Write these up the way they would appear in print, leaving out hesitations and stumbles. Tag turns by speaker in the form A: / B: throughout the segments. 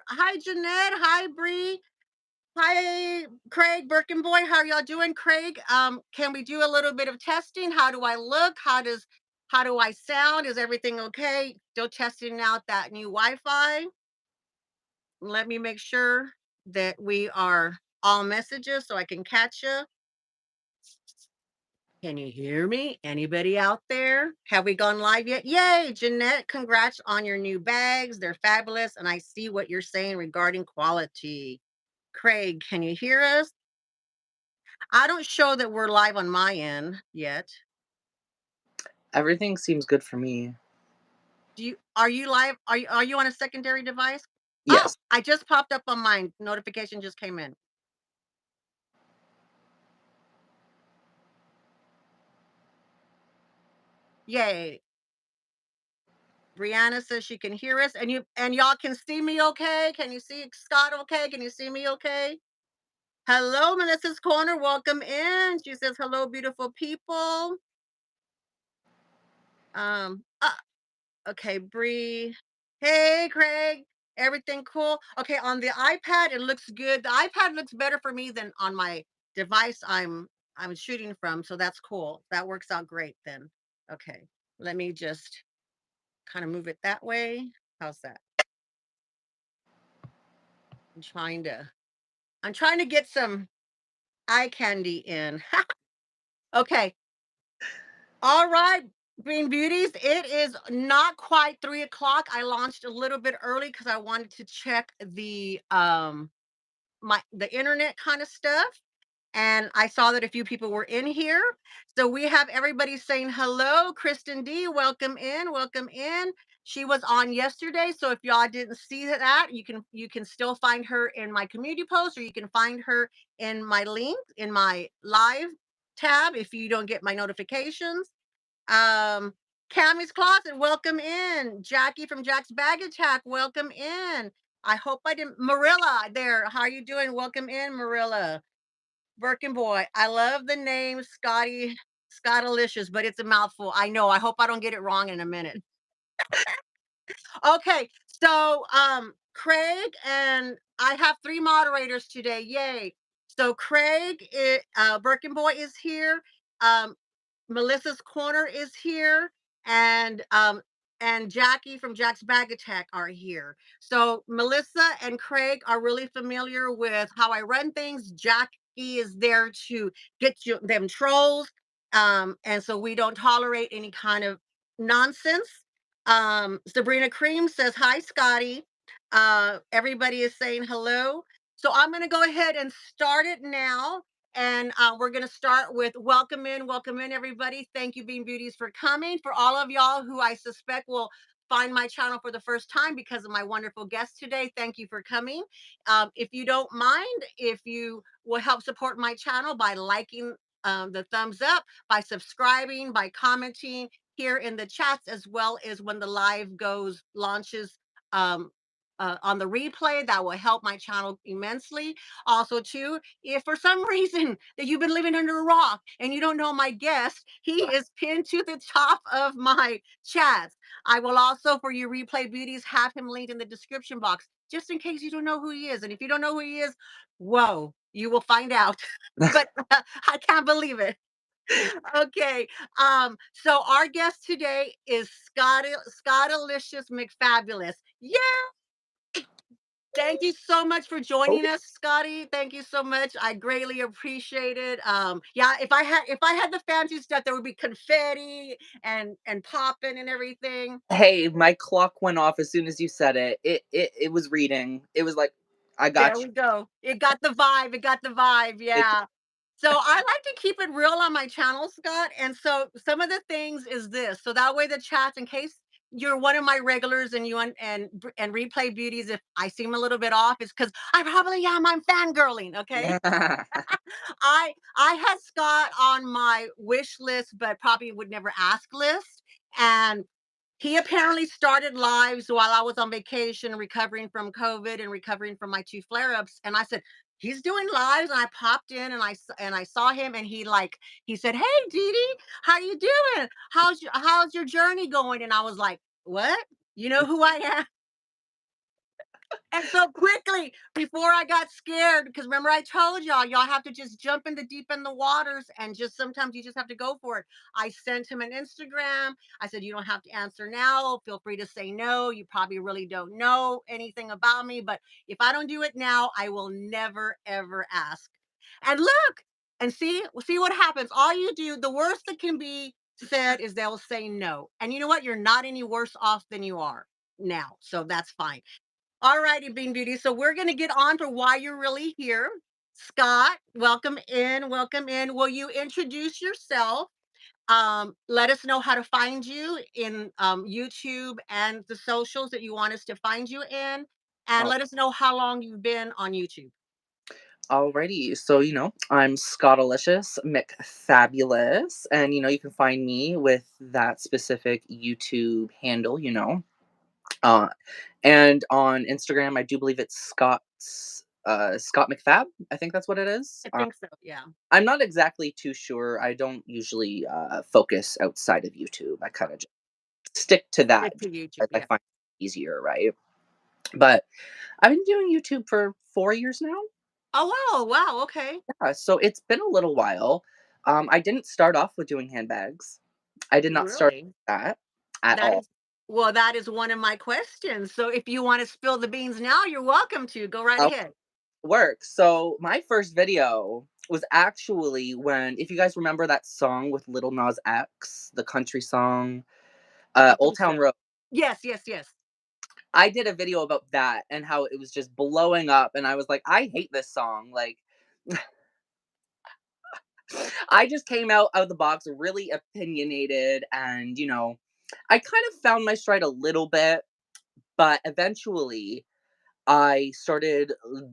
A: Hi, Jeanette. Hi, Bree. Hi, Craig Birkenboy. How are y'all doing, Craig? Can we do a little bit of testing? How do I look? How do I sound? Is everything okay? Still testing out that new Wi-Fi. Let me make sure that we are all messages so I can catch you. Can you hear me? Anybody out there? Have we gone live yet? Yay, Jeanette, congrats on your new bags. They're fabulous. And I see what you're saying regarding quality. Craig, can you hear us? I don't show that we're live on my end yet.
B: Everything seems good for me.
A: Are you live? Are you on a secondary device? Oh,
B: Yes.
A: I just popped up on mine. Notification just came in. Yay. Brianna says she can hear us and y'all can see me okay? Can you see Scott okay? Can you see me okay? Hello, Melissa's Corner. Welcome in. She says, hello, beautiful people. Okay, Bree. Hey, Craig. Everything cool? Okay, on the iPad, it looks good. The iPad looks better for me than on my device I'm shooting from, so that's cool. That works out great then. Okay, let me just kind of move it that way. How's that? I'm trying to I'm trying to get some eye candy in. Okay. All right, Green Beauties. It is not quite 3 o'clock. I launched a little bit early because I wanted to check the internet kind of stuff. And I saw that a few people were in here. So we have everybody saying hello. Kristen D, welcome in, welcome in. She was on yesterday. So if y'all didn't see that, you can still find her in my community post, or you can find her in my link in my live tab if you don't get my notifications. Um, Cammy's Closet, welcome in. Jackie from Jack's Bag Attack, welcome in. I hope I didn't. Marilla, there. How are you doing? Welcome in, Marilla. Birkin boy. I love the name Scottilicious, but it's a mouthful. I know. I hope I don't get it wrong in a minute. Okay, so Craig and I have three moderators today. Yay! So Birkin boy is here. Um, Melissa's Corner is here, and Jackie from Jack's Bag Attack are here. So Melissa and Craig are really familiar with how I run things. Jackie is there to get them trolls, and so we don't tolerate any kind of nonsense. Sabrina Cream says hi, Scotty. Everybody is saying hello. So I'm going to go ahead and start it now. And we're going to start with welcome in, everybody. Thank you, Bean Beauties, for coming. For all of y'all who I suspect will find my channel for the first time because of my wonderful guest today, thank you for coming. If you don't mind, if you will help support my channel by liking the thumbs up, by subscribing, by commenting here in the chats, as well as when the live launches um, on the replay, that will help my channel immensely. Also, too, if for some reason that you've been living under a rock and you don't know my guest, he is pinned to the top of my chats. I will also, for you replay beauties, have him linked in the description box, just in case you don't know who he is. And if you don't know who he is, whoa, you will find out. But I can't believe it. Okay. So our guest today is Scottilicious McFabulous. Yeah. Thank you so much for
B: Oh,
A: joining us, Scotty. Thank you so much. I greatly appreciate it. Yeah, if I had the fancy stuff, there would be confetti and popping and everything.
B: hey, my clock went off as soon as you said it. It was reading. It was like, I
A: There
B: got
A: we go. It got the vibe. It got the vibe.
B: you.
A: Yeah. So I like to keep it real on my channel, Scott. And so some of the things is this. So that way the chats, in case you're one of my regulars and and replay beauties, if I seem a little bit off, it's because I probably am. I'm fangirling. Okay. I had Scott on my wish list, but probably would never ask list. And he apparently started lives while I was on vacation, recovering from COVID and recovering from my two flare-ups. And I said, he's doing lives. And I popped in and I saw him, and he said, hey, Dee Dee, how you doing? How's your journey going? And I was like, what? You know who I am? And so quickly, before I got scared, because remember I told y'all have to just jump in the deep in the waters and just sometimes you just have to go for it. I sent him an Instagram. I said, you don't have to answer now. Feel free to say no. You probably really don't know anything about me, but if I don't do it now, I will never ever ask. And look, and see what happens. All you do, the worst that can be said is they'll say no. And you know what? You're not any worse off than you are now. So that's fine. All righty, Bean Beauty. So we're going to get on to why you're really here. Scott, welcome in. Welcome in. Will you introduce yourself? Let us know how to find you in YouTube and the socials that you want us to find you in. And
B: Oh,
A: let us know how long you've been on YouTube.
B: alrighty. So, I'm Scottilicious McFabulous. And, you can find me with that specific YouTube handle. Uh, and on Instagram, I do believe it's Scott McFab. I think that's what it is.
A: I think so. Yeah.
B: I'm not exactly too sure. I don't usually focus outside of YouTube. I kind of just stick to that
A: Stick to YouTube.
B: as I
A: Yeah.
B: find it easier, right? But I've been doing YouTube for 4 years now.
A: Oh, wow. Wow. Okay.
B: So it's been a little while. I didn't start off with doing handbags. I did not start
A: Really?
B: that at
A: That
B: all.
A: is, well, that is one of my questions. So if you want to spill the beans now, you're welcome to. Go right
B: Oh,
A: ahead.
B: work. So my first video was actually when, if you guys remember that song with Little Nas X, the country song,
A: I
B: Old
A: think
B: Town
A: so.
B: Road.
A: Yes, yes, yes.
B: I did a video about that and how it was just blowing up, and I was like, I hate this song. Like, I just came out of the box really opinionated, and I kind of found my stride a little bit, but eventually I started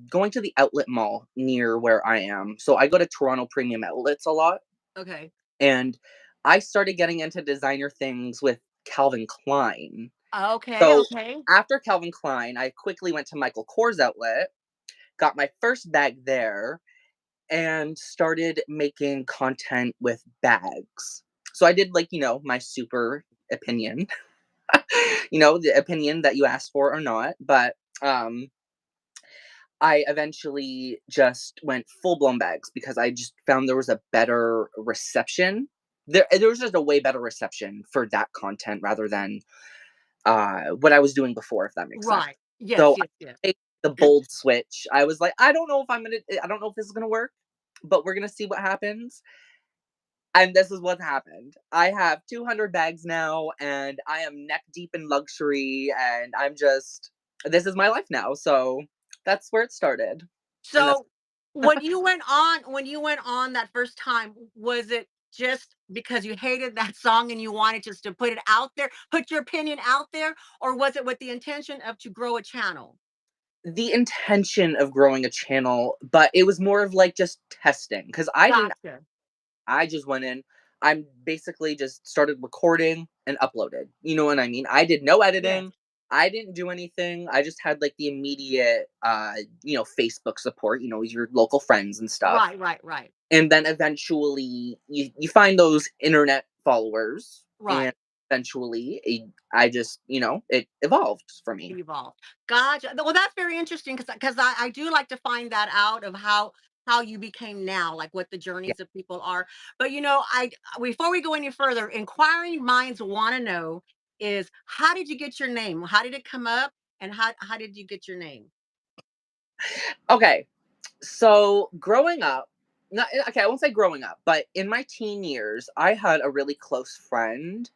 B: going to the outlet mall near where I am. So I go to Toronto Premium Outlets a lot,
A: Okay.
B: and I started getting into designer things with Calvin Klein.
A: Okay,
B: So
A: okay.
B: after Calvin Klein, I quickly went to Michael Kors outlet, got my first bag there, and started making content with bags. So I did, like, my super opinion, the opinion that you asked for or not. But I eventually just went full blown bags because I just found there was a better reception. There was just a way better reception for that content rather than what I was doing before, if that makes sense.
A: Right. Yes,
B: So
A: yes, yes.
B: I made the bold switch. I was like, I don't know if this is gonna work, but we're gonna see what happens. And this is what's happened. I have 200 bags now, and I am neck deep in luxury, and this is my life now. So that's where it started, and that's
A: So when you went on that first time, was it just because you hated that song and you wanted just to put it out there, put your opinion out there, or was it with the intention of to grow a channel?
B: the intention of growing a channel, but it was more of like just testing because I didn't.
A: Gotcha.
B: I just went in. I'm basically just started recording and uploaded. You know what I mean? I did no
A: Yes.
B: editing. I didn't do anything. I just had like the immediate Facebook support, your local friends and stuff.
A: Right, right, right.
B: And then eventually you find those internet followers, and
A: Right.
B: eventually I just, it evolved for me.
A: Evolved. Gotcha. Well, that's very interesting because I do like to find that out of how you became now, like what the
B: Yeah.
A: journeys of people are. But I before we go any further, inquiring minds want to know is how did you get your name? How did it come up? And how did you get your name?
B: Okay. So growing up, not okay, I won't say growing up, but in my teen years, I had a really close friend,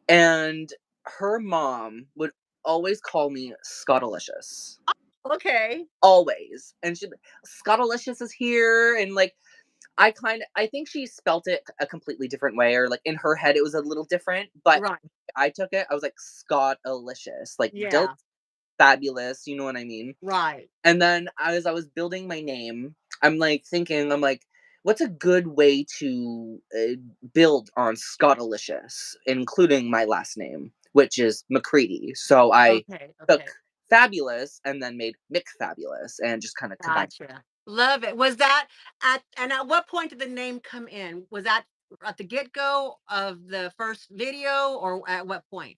B: and her mom would always call me Scottilicious.
A: Okay.
B: Always. And she'd be, Scottilicious is here. And like, I think she spelt it a completely different way, or like in her head, it was a little different. But
A: Right.
B: I took it, I was like, Scottilicious, like,
A: Yeah.
B: fabulous. You know what I mean?
A: Right.
B: And then as I was building my name, I'm like, what's a good way to build on Scottilicious, including my last name, which is McCready. So I
A: Okay.
B: took
A: Okay.
B: fabulous and then made McFabulous and just kind of combined.
A: Gotcha. Love it. Was that at what point did the name come in? Was that at the get-go of the first video or at what point?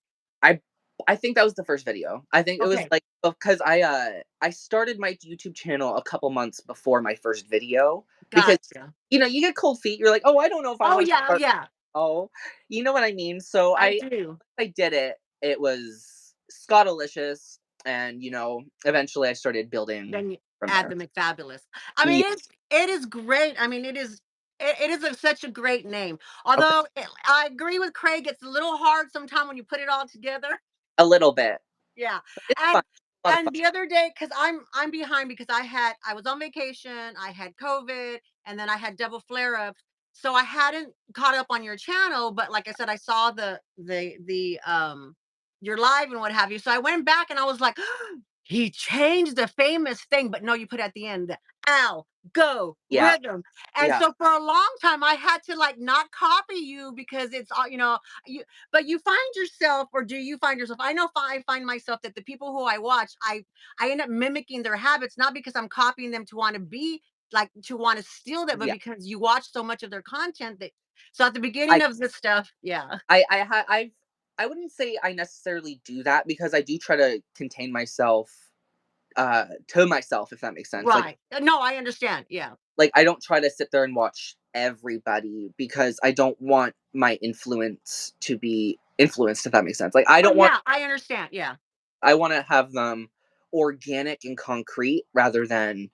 B: I think that was the first video. I think it was,
A: Okay,
B: like, because I started my YouTube channel a couple months before my first video because,
A: gotcha.
B: you get cold feet, you're like, "Oh, I don't know if I
A: Oh,
B: wanna
A: yeah, oh,
B: start."
A: yeah,
B: Oh, you know what I mean? So
A: I do.
B: I did it, it was Scottilicious, and, eventually I started building
A: Then you
B: from
A: add
B: there.
A: the McFabulous. I mean,
B: Yeah,
A: it is great. I mean, it is such a great name.
B: okay,
A: Although I agree with Craig, it's a little hard sometimes when you put it all together.
B: a little bit.
A: Yeah.
B: It's fun,
A: And
B: a lot of fun.
A: the other day, because I'm behind because I was on vacation, I had COVID, and then I had double flare-ups. So I hadn't caught up on your channel, but like I said, I saw the your live and what have you. So I went back and I was like, he changed the famous thing, but no, you put at the end the ow, go,
B: Yeah,
A: rhythm. And
B: yeah,
A: so for a long time I had to like not copy you because it's all, you but you find yourself, or do you find yourself? I know if I find myself that the people who I watch, I end up mimicking their habits, not because I'm copying them to want to be like to want to steal that, but
B: yeah.
A: because you watch so much of their content that so at the
B: I
A: beginning of this stuff, yeah.
B: I wouldn't say I necessarily do that because I do try to contain myself, to myself, if that makes sense. Like
A: Right. No, I understand. Yeah.
B: like, I don't try to sit there and watch everybody because I don't want my influence to be influenced, if that makes sense. Like,
A: Oh yeah, I understand. Yeah.
B: I wanna have them organic and concrete rather than,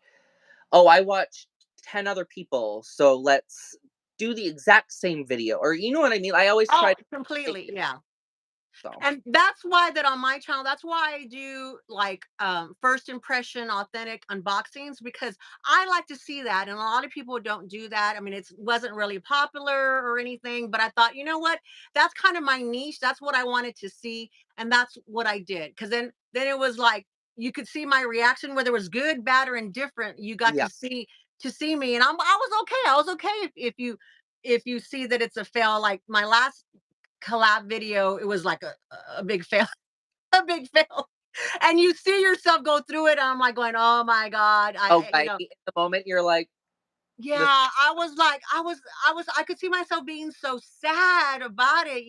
B: "Oh, I watched 10 other people, so let's do the exact same video," or you know what I mean? I always try
A: Oh,
B: to make
A: completely.
B: it
A: Yeah.
B: so.
A: And that's why that on my channel, that's why I do like first impression authentic unboxings, because I like to see that, and a lot of people don't do that. I mean, it wasn't really popular or anything, but I thought, you know what, that's kind of my niche, that's what I wanted to see, and that's what I did. Because then it was like you could see my reaction, whether it was good, bad, or indifferent. You got
B: Yeah,
A: to see me, and I was okay. I was okay if you see that it's a fail. Like my last collab video, it was like a big fail, a big fail. And you see yourself go through it. And I'm like going, oh my God.
B: oh, right, in the moment, you're like,
A: Yeah,
B: "This."
A: I was like, I could see myself being so sad about it,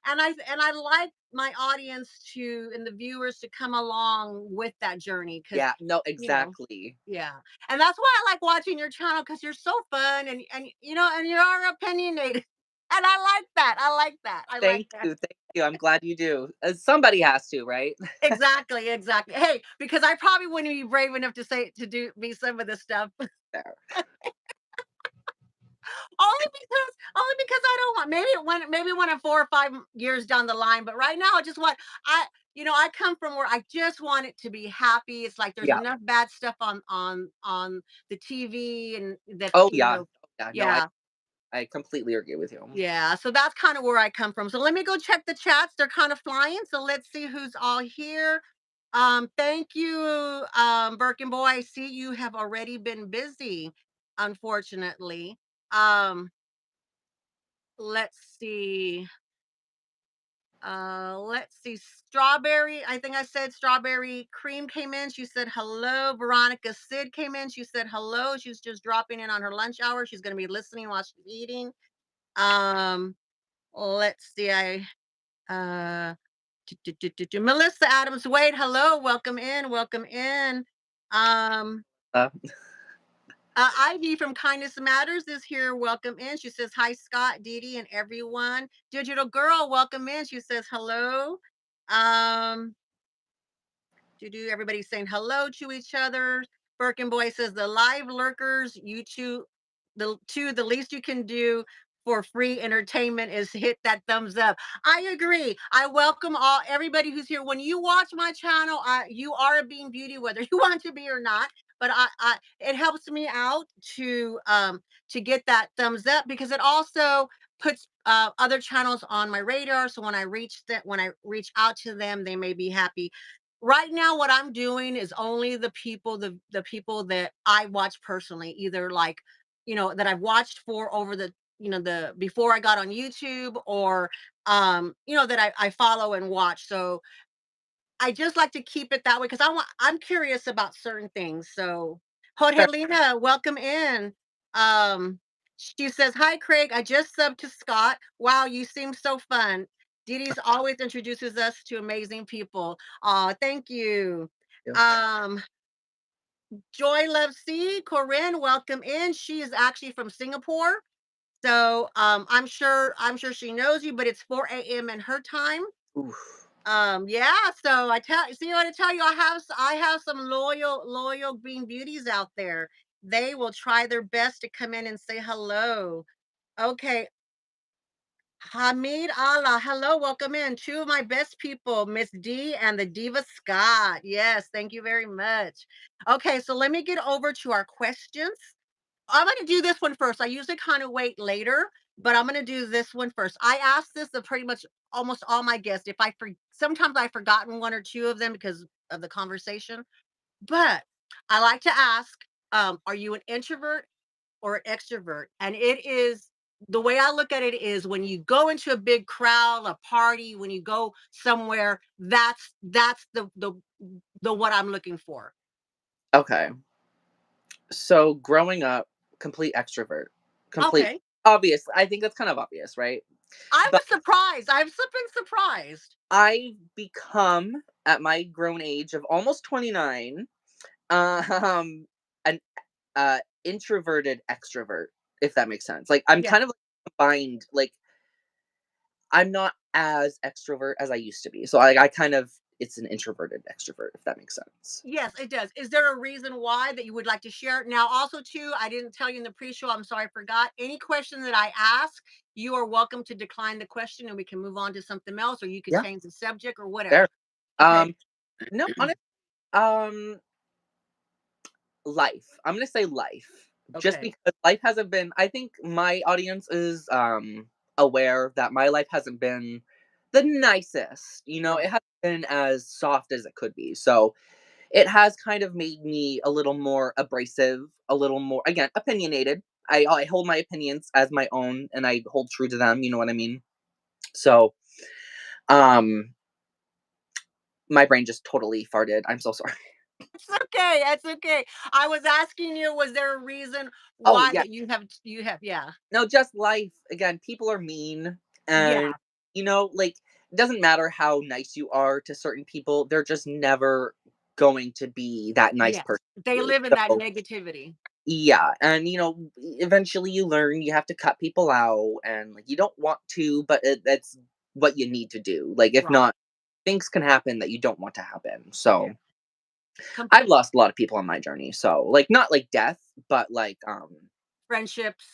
A: and I like my audience to and the viewers to come along with that journey because,
B: Yeah, no,
A: you know,
B: exactly.
A: yeah. And that's why I like watching your channel because you're so fun and you are opinionated. And I like that. I like that. I like that.
B: Thank you, I'm glad you do. Somebody has to, right?
A: Exactly, exactly. Hey, because I probably wouldn't be brave enough to say to do me some of this stuff.
B: There.
A: Only because I don't want, maybe when I'm 4 or 5 years down the line, but right now I just want, I I come from where I just want it to be happy. It's like there's
B: Yeah.
A: enough bad stuff on the TV and that
B: Oh, yeah. Oh, yeah, no,
A: yeah.
B: I completely agree with you.
A: Yeah, so that's kind of where I come from. So let me go check the chats. They're kind of flying. So let's see who's all here. Thank you, Birkin boy. I see you have already been busy, unfortunately. Um, let's see. Let's see. Strawberry. I think I said strawberry cream came in. She said hello. Veronica Sid came in. She said hello. She's just dropping in on her lunch hour. She's gonna be listening while she's eating. Um, let's see. Uh, Melissa Adams Wade, hello, welcome in, welcome in. Um,
B: Uh,
A: Ivy from Kindness Matters is here, welcome in. She says, hi, Scott, Dee Dee, and everyone. Digital Girl, welcome in. She says, hello. Um, everybody's saying hello to each other. Birkin Boy says the live lurkers, you two, the least you can do for free entertainment is hit that thumbs up. I agree. I welcome everybody who's here. When you watch my channel, you are a Beanbeauti, whether you want to be or not. But it helps me out to get that thumbs up because it also puts other channels on my radar. So when I reach out to them, they may be happy. Right now what I'm doing is only the people that I watch personally, either like, that I've watched for over the before I got on YouTube, or that I follow and watch. So I just like to keep it that way because I'm curious about certain things. So
B: fair.
A: Jorgelina, welcome in. She says, hi Craig, I just subbed to Scott. Wow, you seem so fun. Dee Dee's always introduces us to amazing people. Thank you.
B: Yeah.
A: Um, Joy Love C, Corinne, welcome in. She is actually from Singapore. So I'm sure she knows you, but it's 4 a.m. in her time.
B: Oof.
A: Yeah, so I tell see what I tell you, I have some loyal Bean Beauties out there. They will try their best to come in and say hello. Okay, Hamid Allah, hello, welcome in. Two of my best people, Miss D and the Diva Scott. Yes, thank you very much. Okay, so let me get over to our questions. I'm gonna do this one first. I usually kind of wait later, but I'm gonna do this one first. I asked this of pretty much almost all my guests. If sometimes I've forgotten one or two of them because of the conversation, but I like to ask, are you an introvert or an extrovert? And it is the way I look at it is when you go into a big crowd, a party, when you go somewhere, that's the what I'm looking for.
B: Okay. So growing up, complete extrovert. Complete
A: Okay.
B: obvious. I think that's kind of obvious, right?
A: I
B: But
A: was surprised. I've been surprised.
B: I've become at my grown age of almost 29, um an introverted extrovert, if that makes sense. Like I'm
A: Yeah.
B: kind of like combined, like I'm not as extrovert as I used to be. So I kind of it's an introverted extrovert, if that makes sense.
A: Yes, it does. Is there a reason why that you would like to share? Now, also too, I didn't tell you in the pre-show. I'm sorry, I forgot. Any question that I ask, you are welcome to decline the question, and we can move on to something else, or you could
B: Yeah,
A: change the subject or
B: fair.
A: whatever. Okay.
B: Um no, honest um life. I'm gonna say life. Just
A: Okay.
B: because life hasn't been I think my audience is aware that my life hasn't been the nicest. It
A: Right.
B: hasn't been as soft as it could be. So it has kind of made me a little more abrasive, a little more again, opinionated. I hold my opinions as my own and I hold true to them, you know what I mean? So um my brain just totally farted. I'm so sorry.
A: It's okay. It's okay. I was asking you, was there a reason
B: Oh
A: why
B: yeah.
A: that you have yeah.
B: No, just life. Again, people are mean
A: Yeah.
B: and like it doesn't matter how nice you are to certain people, they're just never going to be that nice
A: Yes.
B: person
A: They
B: to you.
A: live in that
B: So,
A: negativity.
B: yeah, and eventually you learn you have to cut people out and like you don't want to, but that's what you need to do. Like if
A: Right.
B: not, things can happen that you don't want to happen.
A: Yeah.
B: So, I've lost a lot of people on my journey. So, like not like death, but like
A: Friendships.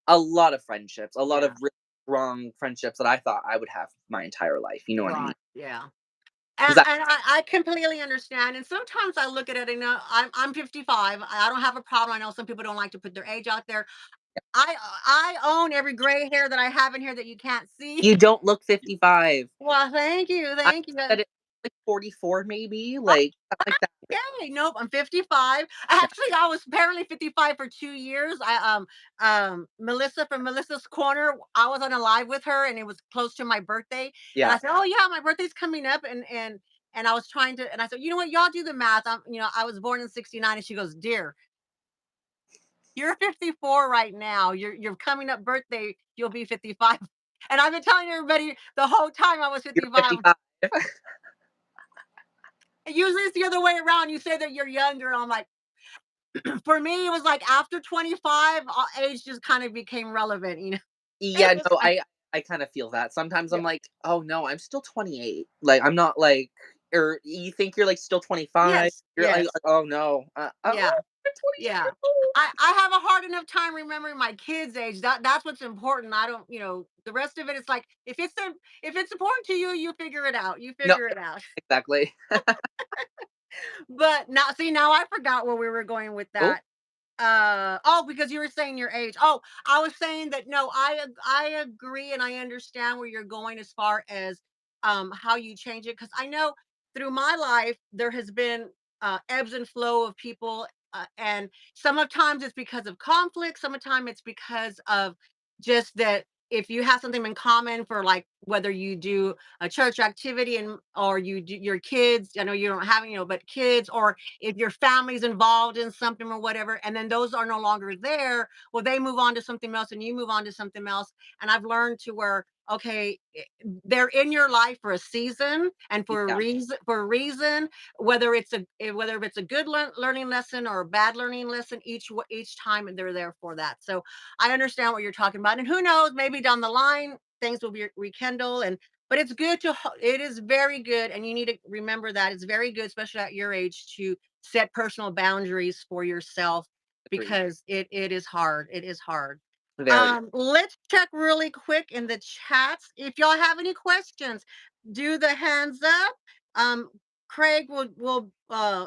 B: a lot of friendships, a lot of
A: Yeah.
B: really strong friendships that I thought I would have my entire life. You know what I mean?
A: Right. Yeah.
B: Does that
A: And I completely understand. And sometimes I look at it and I'm 55. I don't have a problem. I know some people don't like to put their age out there. I own every gray hair that I have in here that you can't see.
B: you don't look 55.
A: Well, thank you,
B: I
A: thank you.
B: said it like 44 maybe,
A: Oh,
B: like something like that.
A: okay, nope, I'm 55.
B: Yeah.
A: Actually, I was apparently 55 for 2 years. Melissa from Melissa's Corner. I was on a live with her, and it was close to my birthday. And
B: Yeah.
A: I said, "Oh yeah, my birthday's coming up," and I was trying to, and I said, "You know what? Y'all do the math. I was born in '69," and she goes, "Dear, you're 54 right now. You're coming up birthday. You'll be 55." And I've been telling everybody the whole time I was
B: You're
A: 55.
B: 55.
A: Usually it's the other way around. You say that you're younger. I'm like, for me, it was like after 25, age just kind of became relevant. It
B: Yeah,
A: was
B: no,
A: like,
B: I kind of feel that. Sometimes
A: yeah,
B: I'm like, "Oh no, I'm still 28." Like I'm not like or you think you're like still 25.
A: yes,
B: You're like,
A: yes,
B: "Oh no. I'm
A: yeah,
B: 22
A: yeah.
B: years old."
A: I have a hard enough time remembering my kids' age. That's what's important. I don't, the rest of it. It's like if it's important to you, you figure it out. You
B: No,
A: figure it out.
B: exactly.
A: But now, see, now I forgot where we were going with
B: Oh,
A: that. Oh, because you were saying your age. Oh, I was saying that no, I agree and I understand where you're going as far as how you change it, because I know through my life there has been ebbs and flow of people, and sometimes it's because of conflict, sometimes it's because of just that if you have something in common, for like whether you do a church activity and or you do your kids, I know you don't have, but kids, or if your family's involved in something or whatever, and then those are no longer there, well, they move on to something else and you move on to something else. And I've learned to where okay, they're in your life for a season and for a
B: Yeah,
A: reason. Whether it's a good learning lesson or a bad learning lesson, each time they're there for that. So I understand what you're talking about, and who knows, maybe down the line things will be rekindle. And but it's good it is very good, and you need to remember that it's very good, especially at your age, to set personal boundaries for yourself,
B: agreed.
A: because it is hard. It is hard.
B: Very.
A: Let's check really quick in the chats. If y'all have any questions, do the hands up. Um, Craig will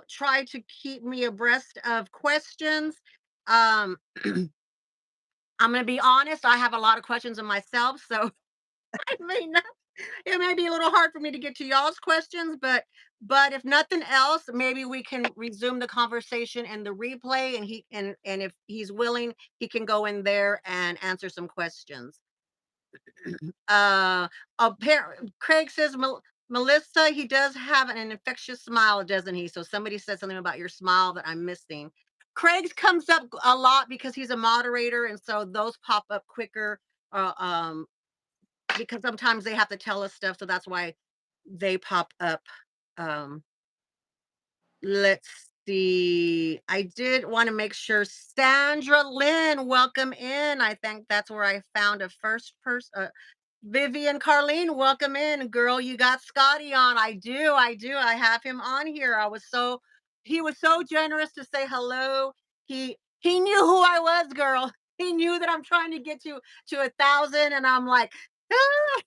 A: try to keep me abreast of questions. Um, I'm gonna be honest, I have a lot of questions in myself, so I may not it may be a little hard for me to get to y'all's questions, but if nothing else, maybe we can resume the conversation in the replay, and if he's willing, he can go in there and answer some questions. Uh, Craig says, Melissa, he does have an infectious smile, doesn't he? So somebody said something about your smile that I'm missing. Craig's comes up a lot because he's a moderator, and so those pop up quicker. Uh, um, because sometimes they have to tell us stuff, so that's why they pop up. Um, let's see. I did want to make sure. Sandra Lynn, welcome in. I think that's where I found a first person. Vivian Carlene, welcome in, girl. You got Scotty on. I do. I do. I have him on here. He was so generous to say hello. He knew who I was, girl. He knew that I'm trying to get to 1,000, and I'm like, ah,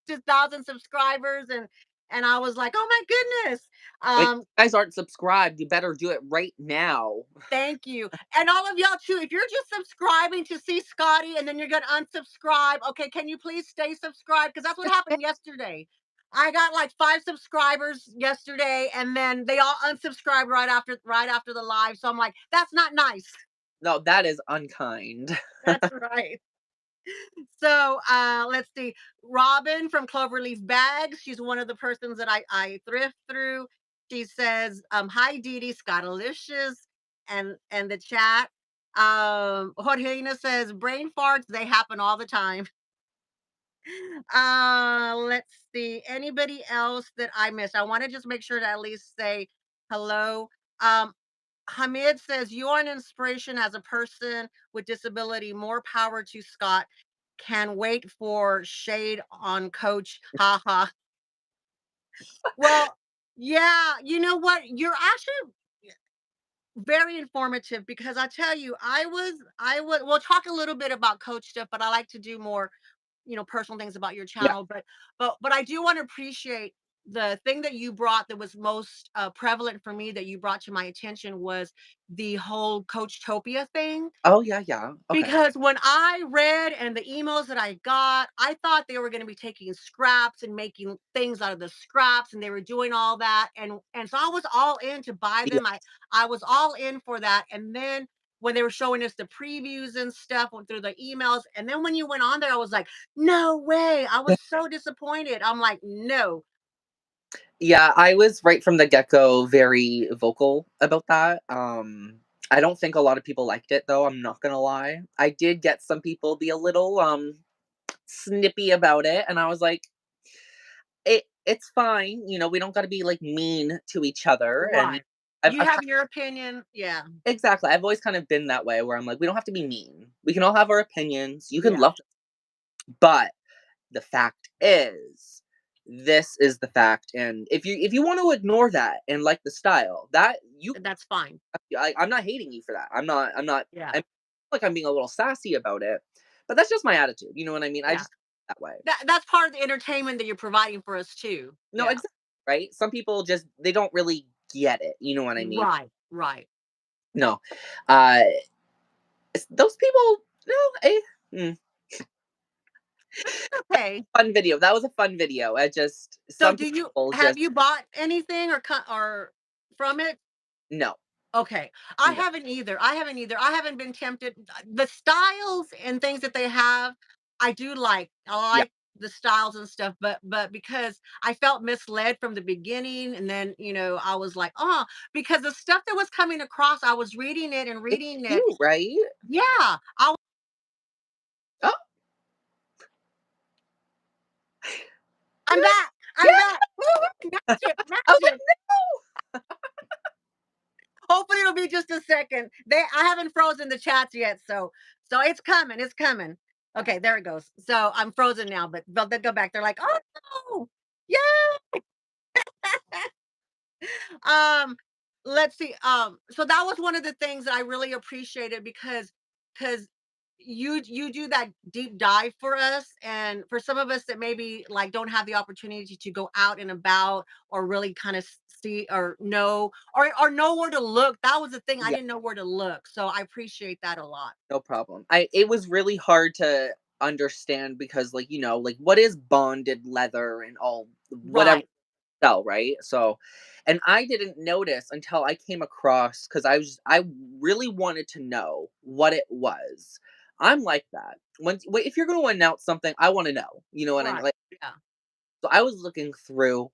A: to 1,000 subscribers, and I was like, oh my goodness.
B: Like,
A: Um,
B: you guys aren't subscribed, you better do it right now.
A: Thank you. And all of y'all too, if you're just subscribing to see Scotty and then you're gonna unsubscribe, okay, can you please stay subscribed? Because that's what happened yesterday. I got like 5 subscribers yesterday, and then they all unsubscribed right after the live. So I'm like, that's not nice.
B: No, that is unkind.
A: That's right. So let's see. Robin from Cloverleaf Bags. She's one of the persons that I thrift through. She says, hi Dee Dee, Scottilicious, and the chat. Jorgina says, brain farts, they happen all the time. Let's see. Anybody else that I missed? I want to just make sure to at least say hello. Um, Hamid says, you are an inspiration as a person with disability. More power to Scott. Can wait for shade on coach. Ha ha. Well, yeah, you know what? You're actually very informative, because I tell you, we'll talk a little bit about coach stuff, but I like to do more, personal things about your
B: Yeah.
A: channel. But I do want to appreciate the thing that you brought that was most prevalent for me, that you brought to my attention, was the whole Coach Topia thing.
B: Oh, yeah, yeah. Okay.
A: Because when I read and the emails that I got, I thought they were going to be taking scraps and making things out of the scraps, and they were doing all that. And so I was all in to buy
B: Yeah.
A: them. I was all in for that. And then when they were showing us the previews and stuff, went through the emails, and then when you went on there, I was like, no way. I was so disappointed. I'm like, no.
B: Yeah, I was right from the get-go very vocal about that. I don't think a lot of people liked it though, I'm not gonna lie. I did get some people be a little, snippy about it, and I was like, it's fine, we don't gotta be, like, mean to each other, and
A: Right. You
B: I've
A: have your opinion. Yeah.
B: exactly, I've always kind of been that way where I'm like, "We don't have to be mean. We can all have our opinions. You can
A: Yeah.
B: love them, but the fact is, this is the fact, and if you want to ignore that and like the style, that you
A: That's fine.
B: I'm not hating you for that. I'm not
A: Yeah.
B: I'm like I'm being a little sassy about it, but that's just my attitude, you know what I mean? I
A: Yeah.
B: just that way.
A: That's part of the entertainment that you're providing for us too.
B: No,
A: Yeah.
B: exactly, right? Some people just they don't really get it, you know what I mean?
A: Right, right.
B: No. Uh those people no, mm,
A: Okay.
B: fun video. That was a fun video. I just
A: So
B: some
A: do you
B: people
A: have
B: just
A: you bought anything or from it?
B: no.
A: Okay.
B: No.
A: I haven't either. I haven't been tempted. The styles and things that they have, I do like. I
B: Yeah.
A: like the styles and stuff, but because I felt misled from the beginning, and then, I was like, "Oh," because the stuff that was coming across, I was reading it and
B: It's
A: reading it.
B: cute, right?
A: Yeah.
B: Oh,
A: I'm back. I'm back. Woo-hoo, magic,
B: I was like,
A: magic. Hopefully it'll be just a second. I haven't frozen the chats yet, so it's coming. It's coming. Okay, there it goes. So I'm frozen now, but they'll go back. They're like, oh no, yeah. um, let's see. So that was one of the things that I really appreciated because you do that deep dive for us, and for some of us that maybe like don't have the opportunity to go out and about or really kind of see or know where to look. That was the thing. I
B: yeah,
A: didn't know where to look, so I appreciate that a lot.
B: no problem. It was really hard to understand because, like, like, what is bonded leather and all whatever
A: Right,
B: sell, right? So, and I didn't notice until I came across because I really wanted to know what it was. I'm like that. If you're going to announce something, I want to know. You know what I mean?
A: right,
B: Like,
A: yeah,
B: so I was looking through,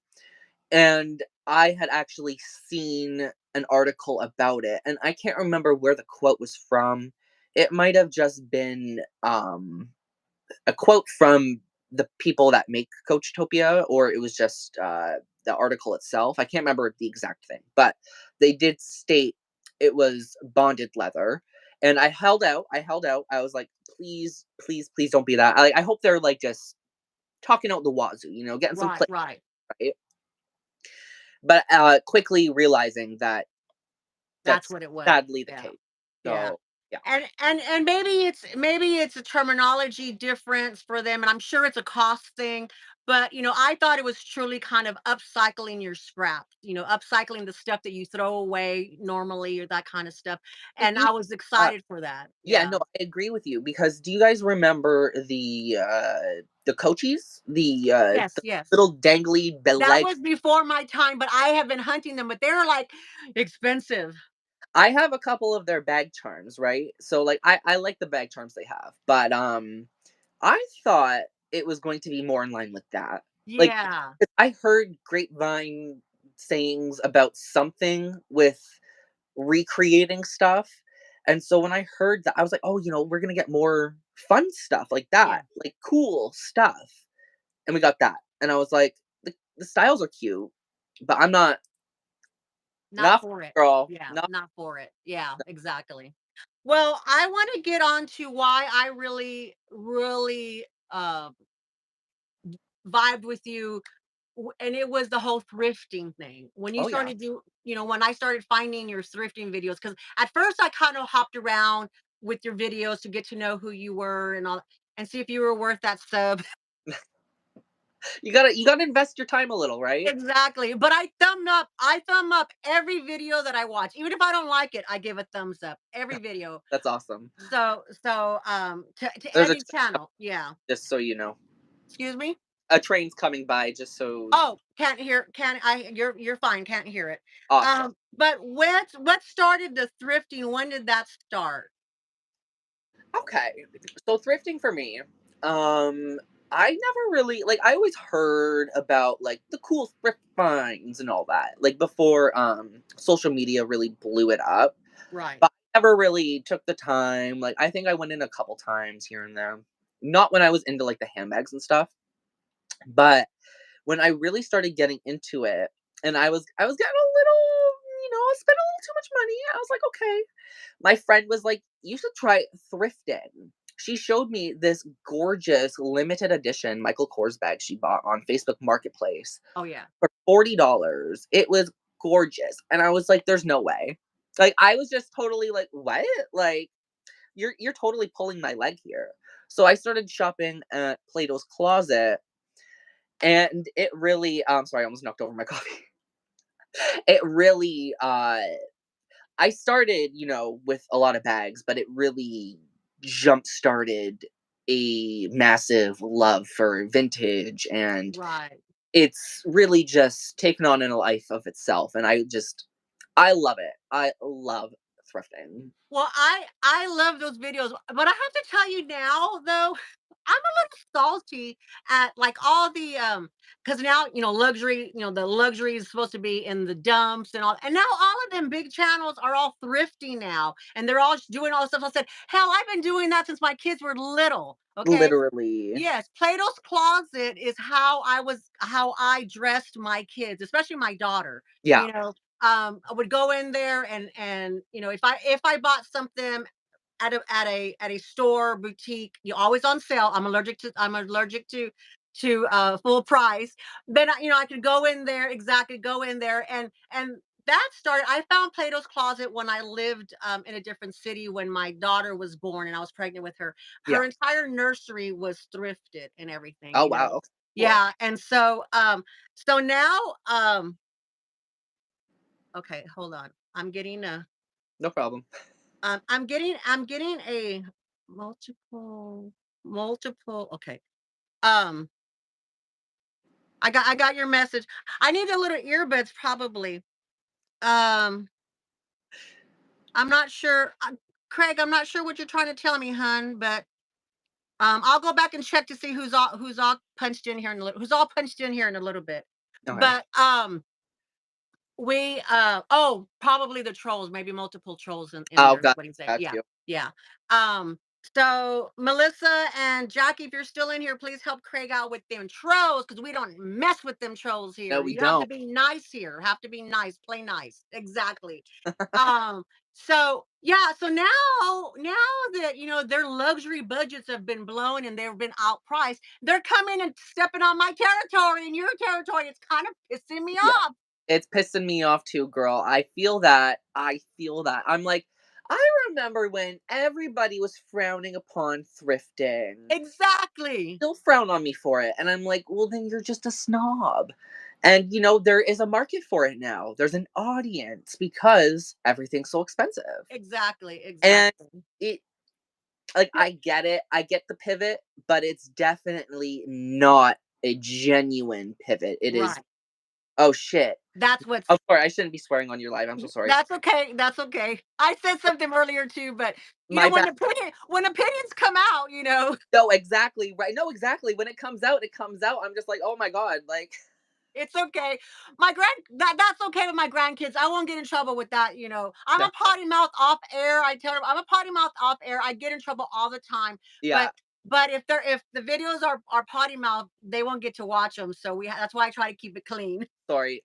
B: and I had actually seen an article about it, and I can't remember where the quote was from. It might have just been a quote from the people that make Coach Topia, or it was just the article itself. I can't remember the exact thing, but they did state it was bonded leather. And I held out. I held out. I was like, please, please, please don't be that. I hope they're like just talking out the wazoo, getting some
A: right,
B: click,
A: right.
B: right? But quickly realizing that
A: That's
B: that's
A: what it was.
B: sadly the
A: Yeah.
B: case.
A: Yeah.
B: So yeah,
A: And maybe it's a terminology difference for them, and I'm sure it's a cost thing. But I thought it was truly kind of upcycling your scraps, upcycling the stuff that you throw away normally or that kind of stuff.
B: I
A: And
B: think
A: I was excited for that.
B: yeah,
A: Yeah.
B: no, I agree with you because do you guys remember the Coachies?
A: Yes,
B: The
A: yes.
B: little dangly
A: That
B: leg.
A: was before my time, but I have been hunting them, but they're like expensive.
B: I have a couple of their bag charms, right? So like I like the bag charms they have, but I thought it was going to be more in line with that. Like,
A: Yeah.
B: I heard grapevine sayings about something with recreating stuff. And so when I heard that, I was like, "Oh, we're gonna get more fun stuff like
A: Yeah.
B: that, like cool stuff." And we got that, and I was like, "The styles are cute, but I'm
A: Not
B: not
A: for it.
B: girl,
A: Yeah,
B: not."
A: not for it. Yeah, exactly. Well, I want to get on to why I really, really vibed with you. And it was the whole thrifting thing. When you
B: Oh yeah,
A: started when I started finding your thrifting videos, because at first I kind of hopped around with your videos to get to know who you were and all, and see if you were worth that sub.
B: you gotta invest your time a little, right?
A: Exactly. But I thumb up every video that I watch. Even if I don't like it, I give a thumbs up. Every video.
B: That's awesome.
A: To
B: There's a
A: any
B: train coming,
A: channel. Yeah.
B: just so you know.
A: Excuse me?
B: A train's coming by, just so.
A: Oh, can't hear can't I you're fine, can't hear it.
B: Awesome.
A: But what started the thrifting? When did that start?
B: Okay. So thrifting for me, um, I never really like I always heard about like the cool thrift finds and all that. Like before social media really blew it up.
A: Right.
B: But I never really took the time. Like I think I went in a couple times here and there. Not when I was into like the handbags and stuff, but when I really started getting into it and I was getting a little, I spent a little too much money. I was like, okay. My friend was like, "You should try thrifting." She showed me this gorgeous limited edition Michael Kors bag she bought on Facebook Marketplace
A: Oh yeah.
B: for $40. It was gorgeous. And I was like, "There's no way." Like I was just totally like, "What?" Like you're totally pulling my leg here. So I started shopping at Plato's Closet, and it really sorry, I almost knocked over my coffee. It really I started, with a lot of bags, but it really jump started a massive love for vintage, and
A: Right.
B: it's really just taken on in a life of itself, and I love it. I love thrifting.
A: Well, I love those videos, but I have to tell you now though, I'm a little salty at like all the because now luxury, the luxury is supposed to be in the dumps and all, and now all of them big channels are all thrifty now, and they're all doing all this stuff. I said, hell, I've been doing that since my kids were little. Okay.
B: Literally.
A: Yes, Plato's Closet is how I dressed my kids, especially my daughter.
B: Yeah.
A: You know, I would go in there and if I bought something at a store boutique, you always on sale. I'm allergic to full price. Then I could go in there, exactly, go in there and that started. I found Plato's Closet when I lived in a different city when my daughter was born and I was pregnant with her.
B: Yeah.
A: Her entire nursery was thrifted and everything,
B: Oh, wow. Okay, cool.
A: Yeah, and so now okay, hold on.
B: No problem.
A: I'm getting a multiple multiple okay. Um I got your message. I need a little earbuds probably. Um I'm not sure Craig, I'm not sure what you're trying to tell me, hun, but I'll go back and check to see who's all punched in here who's all punched in here in a little bit.
B: Okay.
A: But probably the trolls, maybe multiple trolls in
B: Oh,
A: there is
B: got
A: what he's saying.
B: got
A: Yeah.
B: you.
A: Yeah. So Melissa and Jackie, if you're still in here, please help Craig out with them trolls because we don't mess with them trolls
B: No,
A: here.
B: we
A: You have to
B: don't.
A: be nice here. Have to be nice, play nice. Exactly. Um, so yeah, so now that their luxury budgets have been blown and they've been outpriced, they're coming and stepping on my territory and your territory. It's kind of pissing me
B: Yeah.
A: off.
B: It's pissing me off too, girl. I feel that. I feel that. I'm like, I remember when everybody was frowning upon thrifting.
A: Exactly.
B: They'll frown on me for it. And I'm like, well, then you're just a snob. And, there is a market for it now. There's an audience because everything's so expensive.
A: Exactly,
B: And
A: exactly.
B: it, like,
A: Yeah,
B: I get it. I get the pivot, but it's definitely not a genuine pivot. It is,
A: right.
B: oh shit.
A: That's what's
B: Oh, sorry. I shouldn't be swearing on your live. I'm so sorry.
A: that's okay. That's okay. I said something earlier too, but
B: My bad.
A: when opinions come out,
B: No, exactly, right. No, exactly. When it comes out, it comes out. I'm just like, "Oh my god," like,
A: it's okay. That's okay with my grandkids. I won't get in trouble with that. I'm a
B: that's
A: potty mouth off air. I tell them I'm a potty mouth off air. I get in trouble all the time.
B: yeah,
A: But if the videos are potty mouth, they won't get to watch them. So that's why I try to keep it clean.
B: sorry.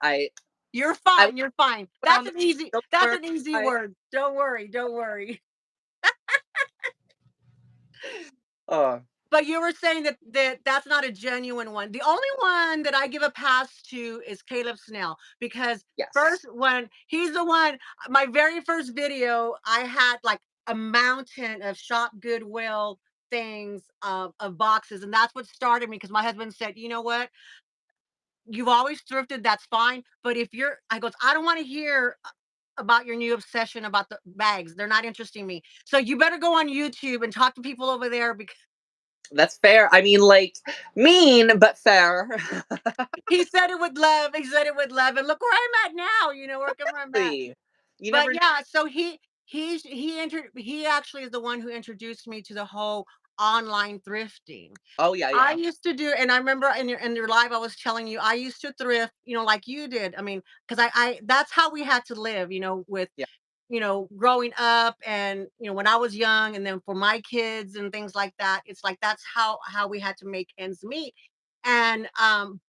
A: You're
B: I was
A: fine. You're fine.
B: put on the don't
A: That's
B: worry.
A: an easy
B: I
A: word. Don't worry. Don't worry.
B: Oh,
A: But you were saying that's not a genuine one. The only one that I give a pass to is Caleb Snell because
B: yes.
A: first when he's the one, my very first video, I had like a mountain of shop Goodwill things of boxes, and that's what started me because my husband said, you know what, you've always thrifted, that's fine, but if you're, I goes, I don't want to hear about your new obsession about the bags. They're not interesting me. So you better go on YouTube and talk to people over there because
B: That's fair. I mean, like, mean, but fair.
A: he said it with love. He said it with love, and look where I'm at now. Where I'm at.
B: Really. You
A: But
B: never
A: yeah, so he actually is the one who introduced me to the whole online thrifting.
B: Oh, yeah,
A: I
B: yeah.
A: used to do, and I remember in your live, I was telling you I used to thrift, like you did. I mean, because I that's how we had to live, with
B: Yeah.
A: growing up and when I was young, and then for my kids and things like that, it's like that's how we had to make ends meet. And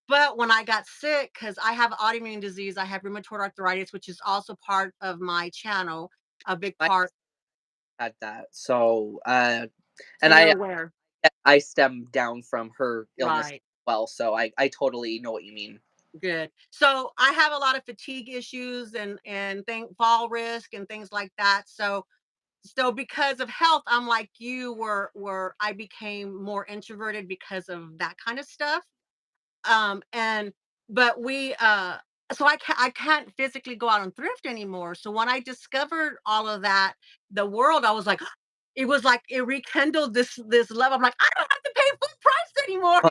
A: but when I got sick, because I have autoimmune disease, I have rheumatoid arthritis, which is also part of my channel, a big
B: I
A: part.
B: had that. So,
A: So
B: and
A: you're
B: I
A: aware.
B: I stem down from her illness as
A: Right.
B: well, so I totally know what you mean.
A: Good. So I have a lot of fatigue issues and fall risk and things like that. So because of health, I'm like you, where I became more introverted because of that kind of stuff. And but we so I can't physically go out and thrift anymore. So when I discovered all of that, the world, I was like, it was like it rekindled this love. I'm like, I don't have to pay full price anymore.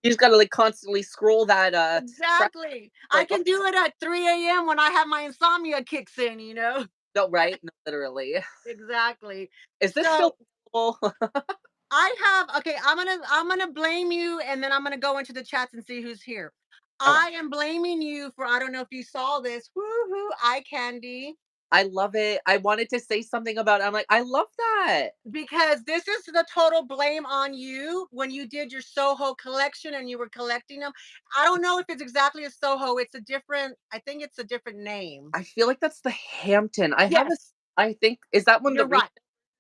B: You just gotta, like, constantly scroll that, track,
A: Exactly. I
B: like, "Oh,
A: can do it at 3 a.m. when I have my insomnia kicks in.
B: no," right? No, literally.
A: Exactly.
B: Is this still
A: So
B: Well,
A: Okay, I'm gonna blame you, and then I'm gonna go into the chats and see who's here.
B: okay.
A: I am blaming you for, I don't know if you saw this. Woohoo, eye candy.
B: I love it. I wanted to say something about it. I'm like, I love that.
A: Because this is the total blame on you when you did your Soho collection and you were collecting them. I don't know if it's exactly a Soho. It's a different, I think it's a different name.
B: I feel like that's the Hampton. I have a
A: Yes,
B: I think is that one the
A: you're
B: retail
A: right.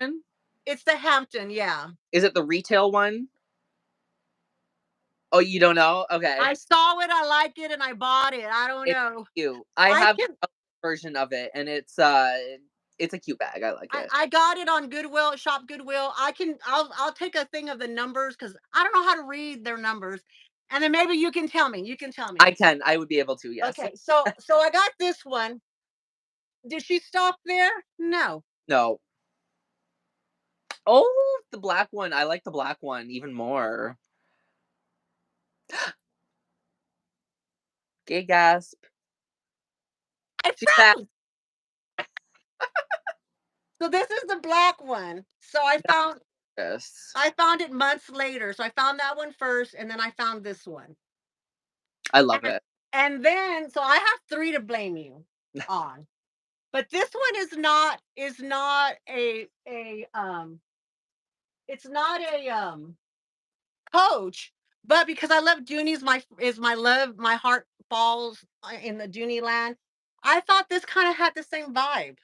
B: one?
A: It's the Hampton, yeah.
B: Is it the retail one? Oh, you don't know? Okay.
A: I saw it, I like it, and I bought it. I don't
B: It's
A: know.
B: cute. I
A: I
B: have
A: can
B: a version of it and it's a cute bag. I like it.
A: I got it on Goodwill, Shop Goodwill. I'll take a thing of the numbers because I don't know how to read their numbers. And then maybe you can tell me. You can tell me.
B: I can. I would be able to, yes.
A: Okay, so I got this one. Did she stop there? No.
B: No. Oh, the black one. I like the black one even more. Gay gasp.
A: I
B: She's back.
A: froze. So this is the black one. So
B: Yes.
A: I found it months later. So I found that one first, and then I found this one.
B: I love
A: And,
B: it.
A: and then so I have three to blame you on. But this one is not a it's not a coach, but because I love Dooney's my love, my heart falls in the Dooney land. I thought this kind of had the same vibe.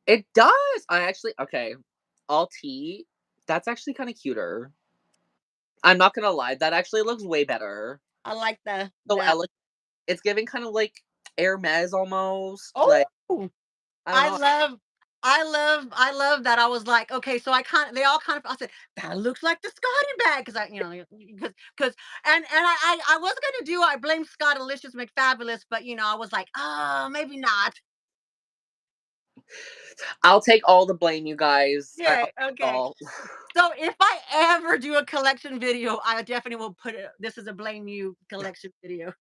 B: It does. I actually okay. All tea. That's actually kind of cuter. I'm not gonna lie. That actually looks way better.
A: I like
B: So
A: the
B: elegant. It's giving kind of like Hermes almost. Like
A: oh,
B: I don't
A: I
B: know.
A: love I love that. I was like, okay, so I kind of they all kind of I said that looks like the Scotty bag because I because and I was gonna do I blame Scottilicious McFabulous, but I was like, oh, maybe not.
B: I'll take all the blame, you guys.
A: Yeah,
B: I'll take it
A: okay.
B: all.
A: So if I ever do a collection video, I definitely will put it. This is a blame you collection video.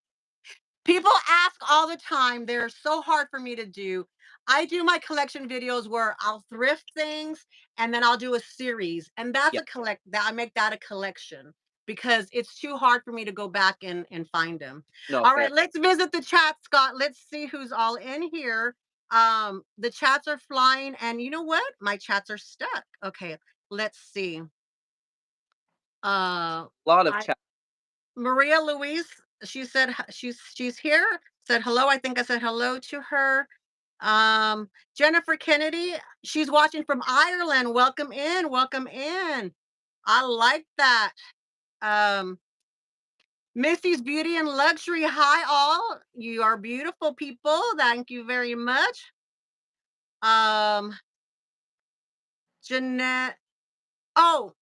A: People ask all the time. They're so hard for me to do. I do my collection videos where I'll thrift things and then I'll do a series. And that's
B: Yeah.
A: a collect that I make that a collection because it's too hard for me to go back and find them.
B: No
A: All
B: fair.
A: right, let's visit the chat, Scott. Let's see who's all in here. The chats are flying, and you know what? My chats are stuck. Okay, let's see. Uh
B: A lot of
A: I
B: chat.
A: Maria Louise, she said she's here. Said hello. I think I said hello to her. Jennifer Kennedy, she's watching from Ireland. Welcome in. Welcome in. I like that. Um, Missy's Beauty and Luxury. Hi, all. You are beautiful people. Thank you very much. Um, Jeanette. Oh,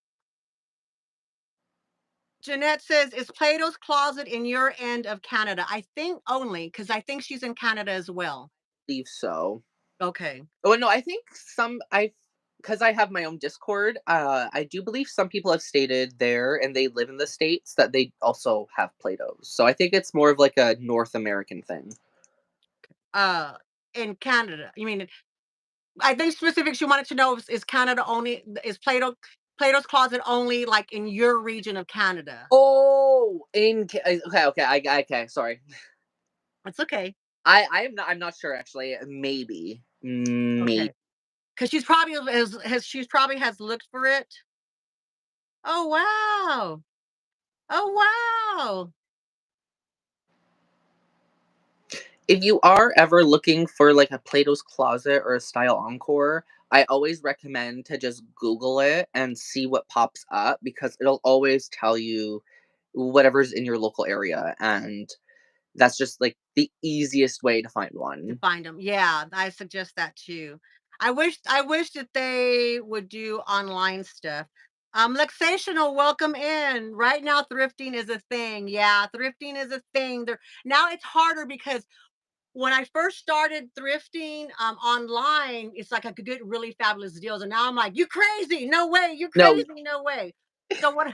A: Jeanette says, is Plato's Closet in your end of Canada? I think only because I think she's in Canada as well.
B: Believe so.
A: Okay.
B: Oh no, I think some I because I have my own Discord. I do believe some people have stated there, and they live in the states that they also have Play-Dohs. So I think it's more of like a North American thing.
A: Uh, in Canada. You mean I think specific she wanted to know is Canada only is Plato's Closet only like in your region of Canada?
B: Oh, okay, okay. Sorry,
A: It's okay.
B: I'm not sure actually. Maybe.
A: Okay. Because she's probably has looked for it. Oh wow. Oh wow.
B: If you are ever looking for like a Plato's Closet or a Style Encore, I always recommend to just Google it and see what pops up because it'll always tell you whatever's in your local area. And that's just like the easiest way to find
A: To
B: one.
A: find them. Yeah, I suggest that too. I wish that they would do online stuff. Luxational, welcome in. Right now, thrifting is a thing. Yeah, thrifting is a thing. There now it's harder because when I first started thrifting online, it's like I could get really fabulous deals, and now I'm like, "You crazy? No way! You're
B: No,
A: crazy! No way!" So what?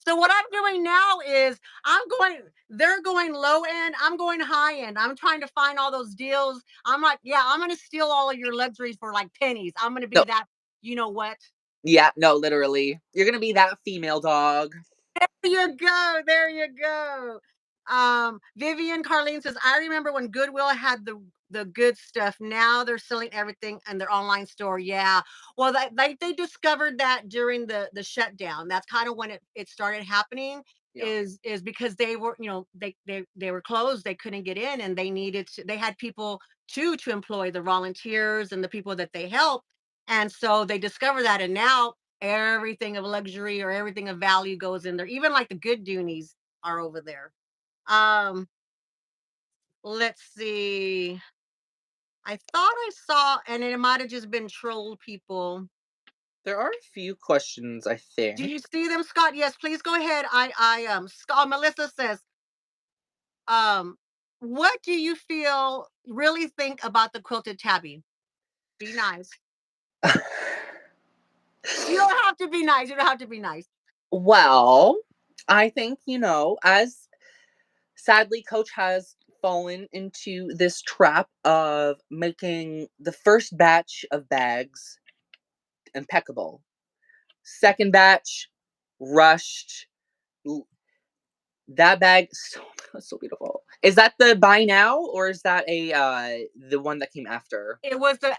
A: So what I'm doing now is I'm going. They're going low end. I'm going high end. I'm trying to find all those deals. I'm like, yeah, I'm gonna steal all of your luxuries for like pennies. I'm gonna be
B: no,
A: that. You know what?
B: Yeah, no, literally. You're gonna be that female dog.
A: You go. There you go. Vivian Carlene says, I remember when Goodwill had the good stuff. Now they're selling everything in their online store. Yeah. Well, they discovered that during the shutdown. That's kind of when it started happening.
B: Yeah.
A: Is because they were, they were closed. They couldn't get in, and they had people to employ the volunteers and the people that they help. And so they discovered that, and now everything of luxury or everything of value goes in there. Even like the good doonies are over there. Um, let's see. I thought I saw, and it might have just been troll people.
B: There are a few questions, I
A: Do
B: think.
A: you see them, Scott? Yes, please go ahead. Scott, Melissa says, um, what do you feel really think about the quilted tabby? Be nice. You don't have to be nice. You don't have to be nice.
B: Well, I think, as sadly Coach has fallen into this trap of making the first batch of bags impeccable. Second batch, rushed. L- That bag, so so beautiful. Is that the buy now, or is that the one that came after?
A: It was the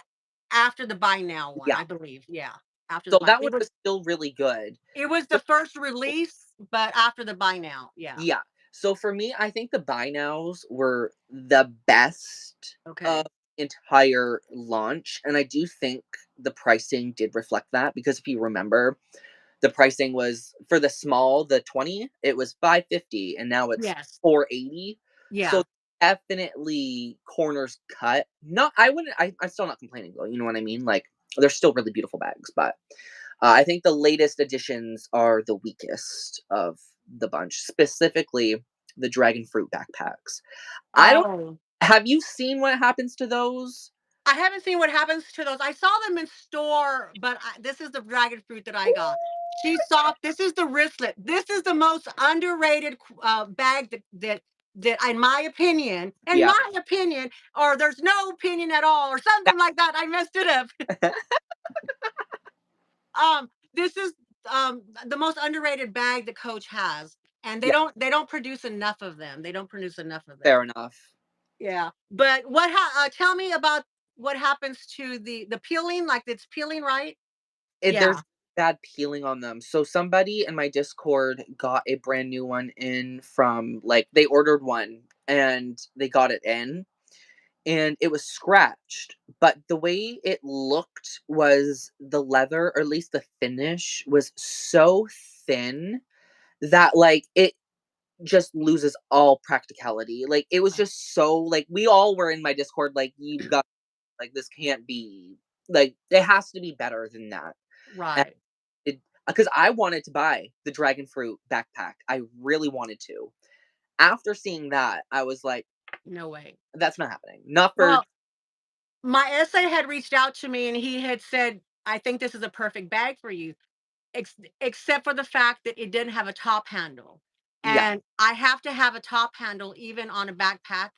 A: after the buy now one,
B: Yeah.
A: I believe. Yeah, after the
B: So
A: buy.
B: that one was still really good.
A: It was the first release, but after the buy now, yeah.
B: Yeah. So for me, I think the buy nows were the best of
A: Okay.
B: entire launch. And I do think the pricing did reflect that because if you remember, the pricing was for the small, the 20, it was 550 and now it's
A: Yes.
B: 480. So
A: Yeah.
B: definitely corners cut. Not I wouldn't I'm still not complaining though, you know what I mean? Like they're still really beautiful bags, but I think the latest additions are the weakest of the bunch, specifically the dragon fruit backpacks. I don't
A: Oh,
B: have you seen what happens to those?
A: I haven't seen what happens to those. I saw them in store, but this is the dragon fruit that I got. She's soft. This is the wristlet. This is the most underrated bag that, in
B: Yeah.
A: my opinion, or there's no opinion at all, or something like that. I messed it up. This is the most underrated bag the Coach has, and they
B: Yeah,
A: don't produce enough of them. They don't produce enough of
B: fair
A: them.
B: enough.
A: Yeah, but tell me about what happens to the peeling. Like it's peeling, right?
B: There's
A: Yeah.
B: bad peeling on them. So somebody in my Discord got a brand new one in from like they ordered one and they got it in and it was scratched. But the way it looked was the leather, or at least the finish, was so thin that like it just loses all practicality. Like it was just so like we all were in my Discord like you got like this can't be like it has to be better than that. And
A: Right.
B: it because I wanted to buy the dragon fruit backpack. I really wanted to. After seeing that, I was like,
A: No way.
B: that's not happening. Not for
A: Well, my essay had reached out to me and he had said, I think this is a perfect bag for you. Except for the fact that it didn't have a top handle.
B: yeah,
A: And I have to have a top handle even on a backpack.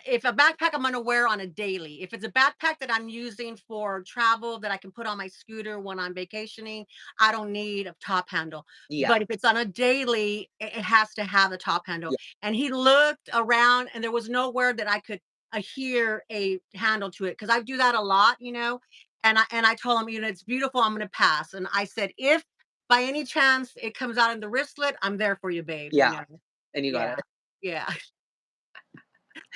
A: If a backpack I'm gonna wear on a daily, if it's a backpack that I'm using for travel that I can put on my scooter when I'm vacationing, I don't need a top handle.
B: yeah,
A: But if it's on a daily, it has to have a top handle.
B: yeah,
A: And he looked around and there was nowhere that I could adhere a handle to it because I do that a lot, and I told him, it's beautiful. I'm gonna pass. And I said, if by any chance it comes out in the wristlet, I'm there for you, babe.
B: yeah. And you got
A: Yeah,
B: it.
A: yeah.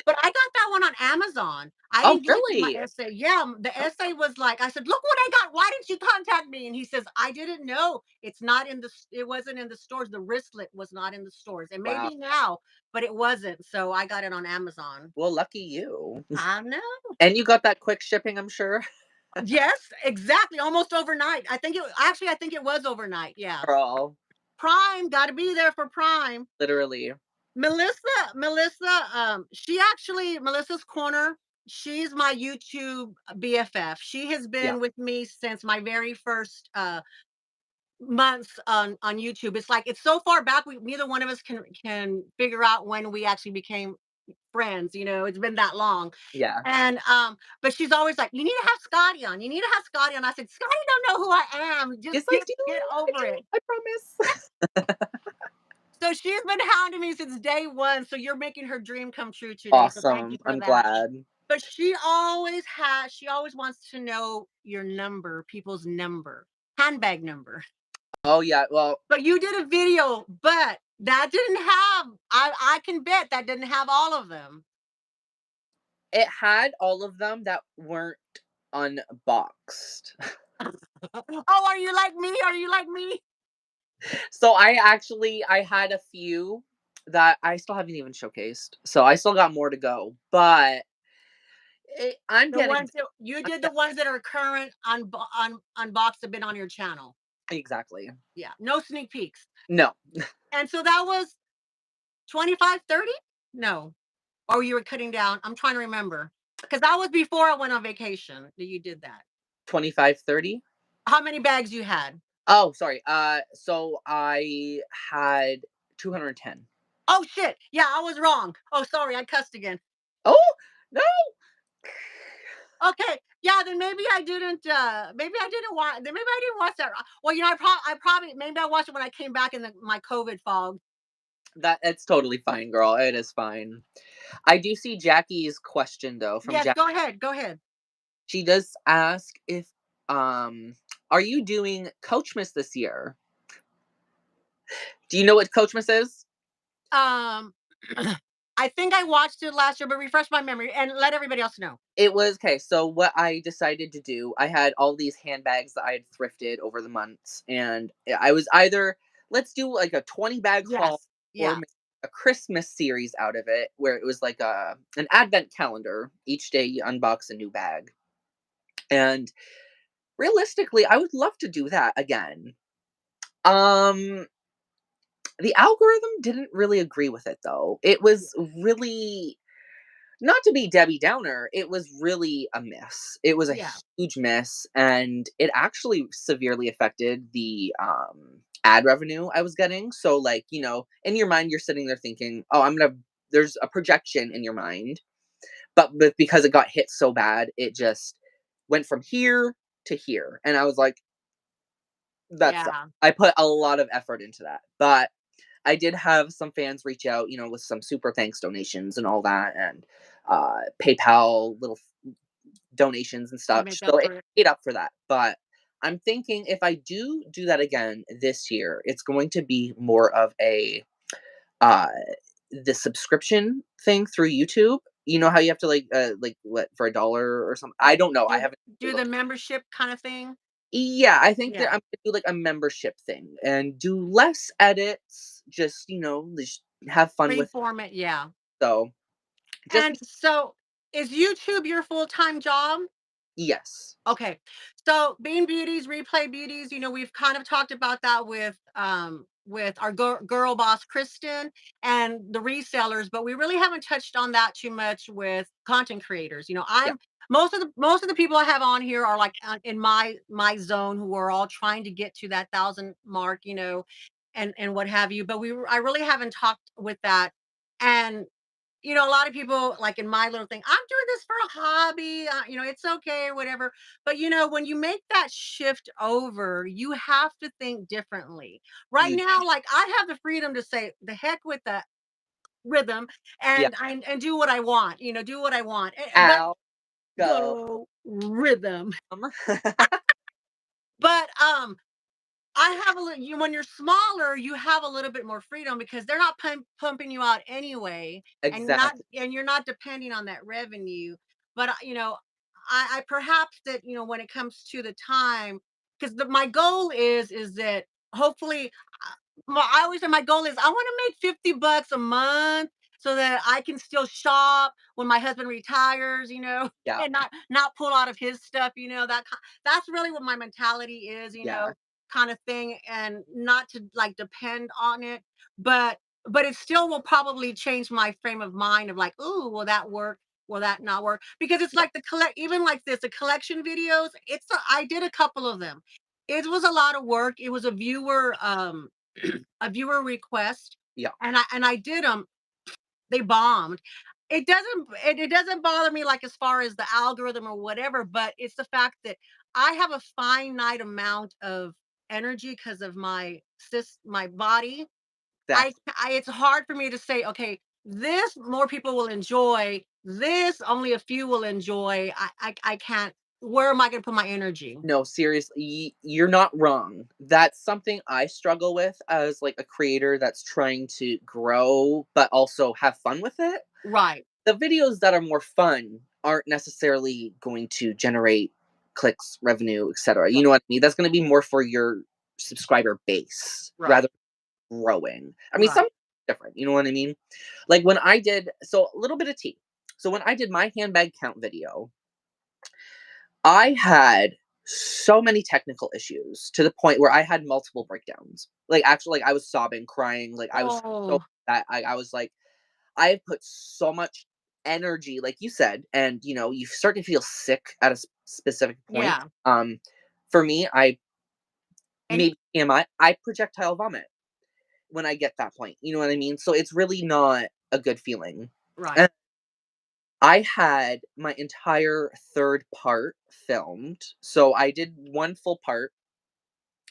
A: But I got that one on Amazon. I
B: Oh,
A: didn't get it for my
B: really?
A: essay. Yeah, the
B: Oh,
A: essay was like, I said, look what I got. Why didn't you contact me? And he says, I didn't know. It's not in it wasn't in the stores. The wristlet was not in the stores. It may
B: wow.
A: be now, but it wasn't. So I got it on Amazon.
B: Well, lucky you.
A: I know.
B: And you got that quick shipping, I'm sure.
A: Yes, exactly. Almost overnight. I think it was overnight. Yeah.
B: Girl,
A: Prime, got to be there for Prime.
B: literally.
A: Melissa's Corner, she's my YouTube BFF. She has
B: Yeah,
A: been with me since my very first months on YouTube. It's like it's so far back we neither one of us can figure out when we actually became friends, it's been that long.
B: Yeah.
A: And but she's always like, you need to have Scotty on. You need to have Scotty on. I said, Scotty don't know who I am. Just
B: Yes, I do.
A: get
B: I
A: over
B: do.
A: it.
B: I promise.
A: So she's been hounding me since day one. So you're making her dream come true today. So thank you
B: Awesome.
A: for
B: I'm
A: that.
B: glad.
A: But she always wants to know your number, people's number, handbag number.
B: Oh, yeah. Well,
A: But you did a video, but that didn't have, I can bet that didn't have all of them.
B: it had all of them that weren't unboxed.
A: Oh, are you like me? Are you like me?
B: So I had a few that I still haven't even showcased. So I still got more to go, but I'm
A: The
B: getting
A: ones that you
B: I'm
A: did, the
B: get
A: ones that are current unboxed have been on your channel.
B: exactly.
A: Yeah, no sneak peeks.
B: No,
A: And so that was 25, 30. No. Or you were cutting down. I'm trying to remember. Because that was before I went on vacation that you did that.
B: 25, 30.
A: How many bags you had?
B: Oh, sorry. So I had 210.
A: Oh shit. Yeah, I was wrong. Oh, sorry, I cussed again.
B: Oh, no.
A: Okay. Yeah, then maybe I didn't maybe I didn't watch then maybe I didn't watch that. Well, I probably maybe I watched it when I came back in my COVID fog.
B: It's totally fine, girl. It is fine. I do see Jackie's question though from
A: Yes,
B: Jack.
A: go ahead. Go ahead.
B: She does ask if are you doing Coachmas this year? Do you know what Coachmas is?
A: Um I think I watched it last year, but refresh my memory and let everybody else know.
B: It was okay. So what I decided to do, I had all these handbags that I had thrifted over the months, and I was either let's do like a 20 bag haul
A: Yes.
B: or
A: Yeah.
B: make a Christmas series out of it, where it was like an advent calendar. Each day you unbox a new bag, and realistically, I would love to do that again. Um, the algorithm didn't really agree with it though. It
A: Yeah.
B: was really not to be Debbie Downer, it was really a miss. It was a
A: Yeah.
B: huge miss, and it actually severely affected the ad revenue I was getting. So, like, in your mind, you're sitting there thinking, "Oh, There's a projection in your mind, but because it got hit so bad, it just went from here to here, and I was like, "That sucks."
A: Yeah.
B: I put a lot of effort into that, but I did have some fans reach out, with some super thanks donations and all that, and PayPal little donations and
A: To
B: stuff.
A: make up
B: So it
A: for it.
B: paid up for that. But I'm thinking if I do that again this year, it's going to be more of a uh the subscription thing through YouTube. You know how you have to like what for $1 or something. I don't know. I
A: Do
B: haven't
A: do
B: really
A: the
B: looked.
A: membership kind of thing?
B: Yeah, I think that
A: Yeah.
B: I'm gonna do like a membership thing and do less edits. Just have fun with it.
A: Freeform it, yeah.
B: So just
A: And so is YouTube your full-time job?
B: yes.
A: Okay. So being beauties, replay beauties, we've kind of talked about that with our girl boss Kristen and the resellers, but we really haven't touched on that too much with content creators.
B: Yeah.
A: I'm most of the people I have on here are like in my zone who are all trying to get to that 1,000 mark, and what have you. But I really haven't talked with that. And a lot of people like in my little thing, I'm doing this for a hobby, it's okay or whatever. But when you make that shift over, you have to think differently. Right
B: You
A: now, like I have the freedom to say the heck with the rhythm
B: yeah.
A: and do what I want, do what I want. But
B: Ow. Go.
A: go rhythm. But I have a little when you're smaller, you have a little bit more freedom because they're not pumping you out anyway, and
B: Exactly.
A: you're not depending on that revenue. But I perhaps that when it comes to the time, because my goal is that hopefully, I always say my goal is I want to make $50 a month so that I can still shop when my husband retires,
B: Yeah.
A: and not pull out of his stuff, that's really what my mentality is,
B: Yeah.
A: kind of thing, and not to like depend on it. But it still will probably change my frame of mind of like, ooh, will that work? Will that not work? Because it's
B: Yeah.
A: like even like this, the collection videos. I did a couple of them. It was a lot of work. It was a viewer a viewer request,
B: Yeah.
A: and I did them. They bombed. it doesn't bother me, like, as far as the algorithm or whatever, but it's the fact that I have a finite amount of energy because of my body.
B: Exactly.
A: It's hard for me to say, "Okay, this more people will enjoy, this only a few will enjoy." I can't, where am I gonna put my energy?
B: No, seriously, you're not wrong. That's something I struggle with as like a creator that's trying to grow, but also have fun with it.
A: Right,
B: The videos that are more fun aren't necessarily going to generate clicks, revenue, etc. You
A: right,
B: know what I mean? That's going to be more for your subscriber base rather
A: right,
B: than growing. I mean, some
A: right.
B: different. You know what I mean? Like when I did, so a little bit of tea. So when I did my handbag count video, I had so many technical issues to the point where I had multiple breakdowns. Like actually, like I was sobbing, crying. Like I was so
A: Oh,
B: that I was like, I have put so much energy, like you said, and you start to feel sick at a specific point.
A: yeah,
B: For me, I
A: and
B: maybe I projectile vomit when I get that point. You know what I mean? So it's really not a good feeling.
A: right.
B: And I had my entire third part filmed. So I did one full part,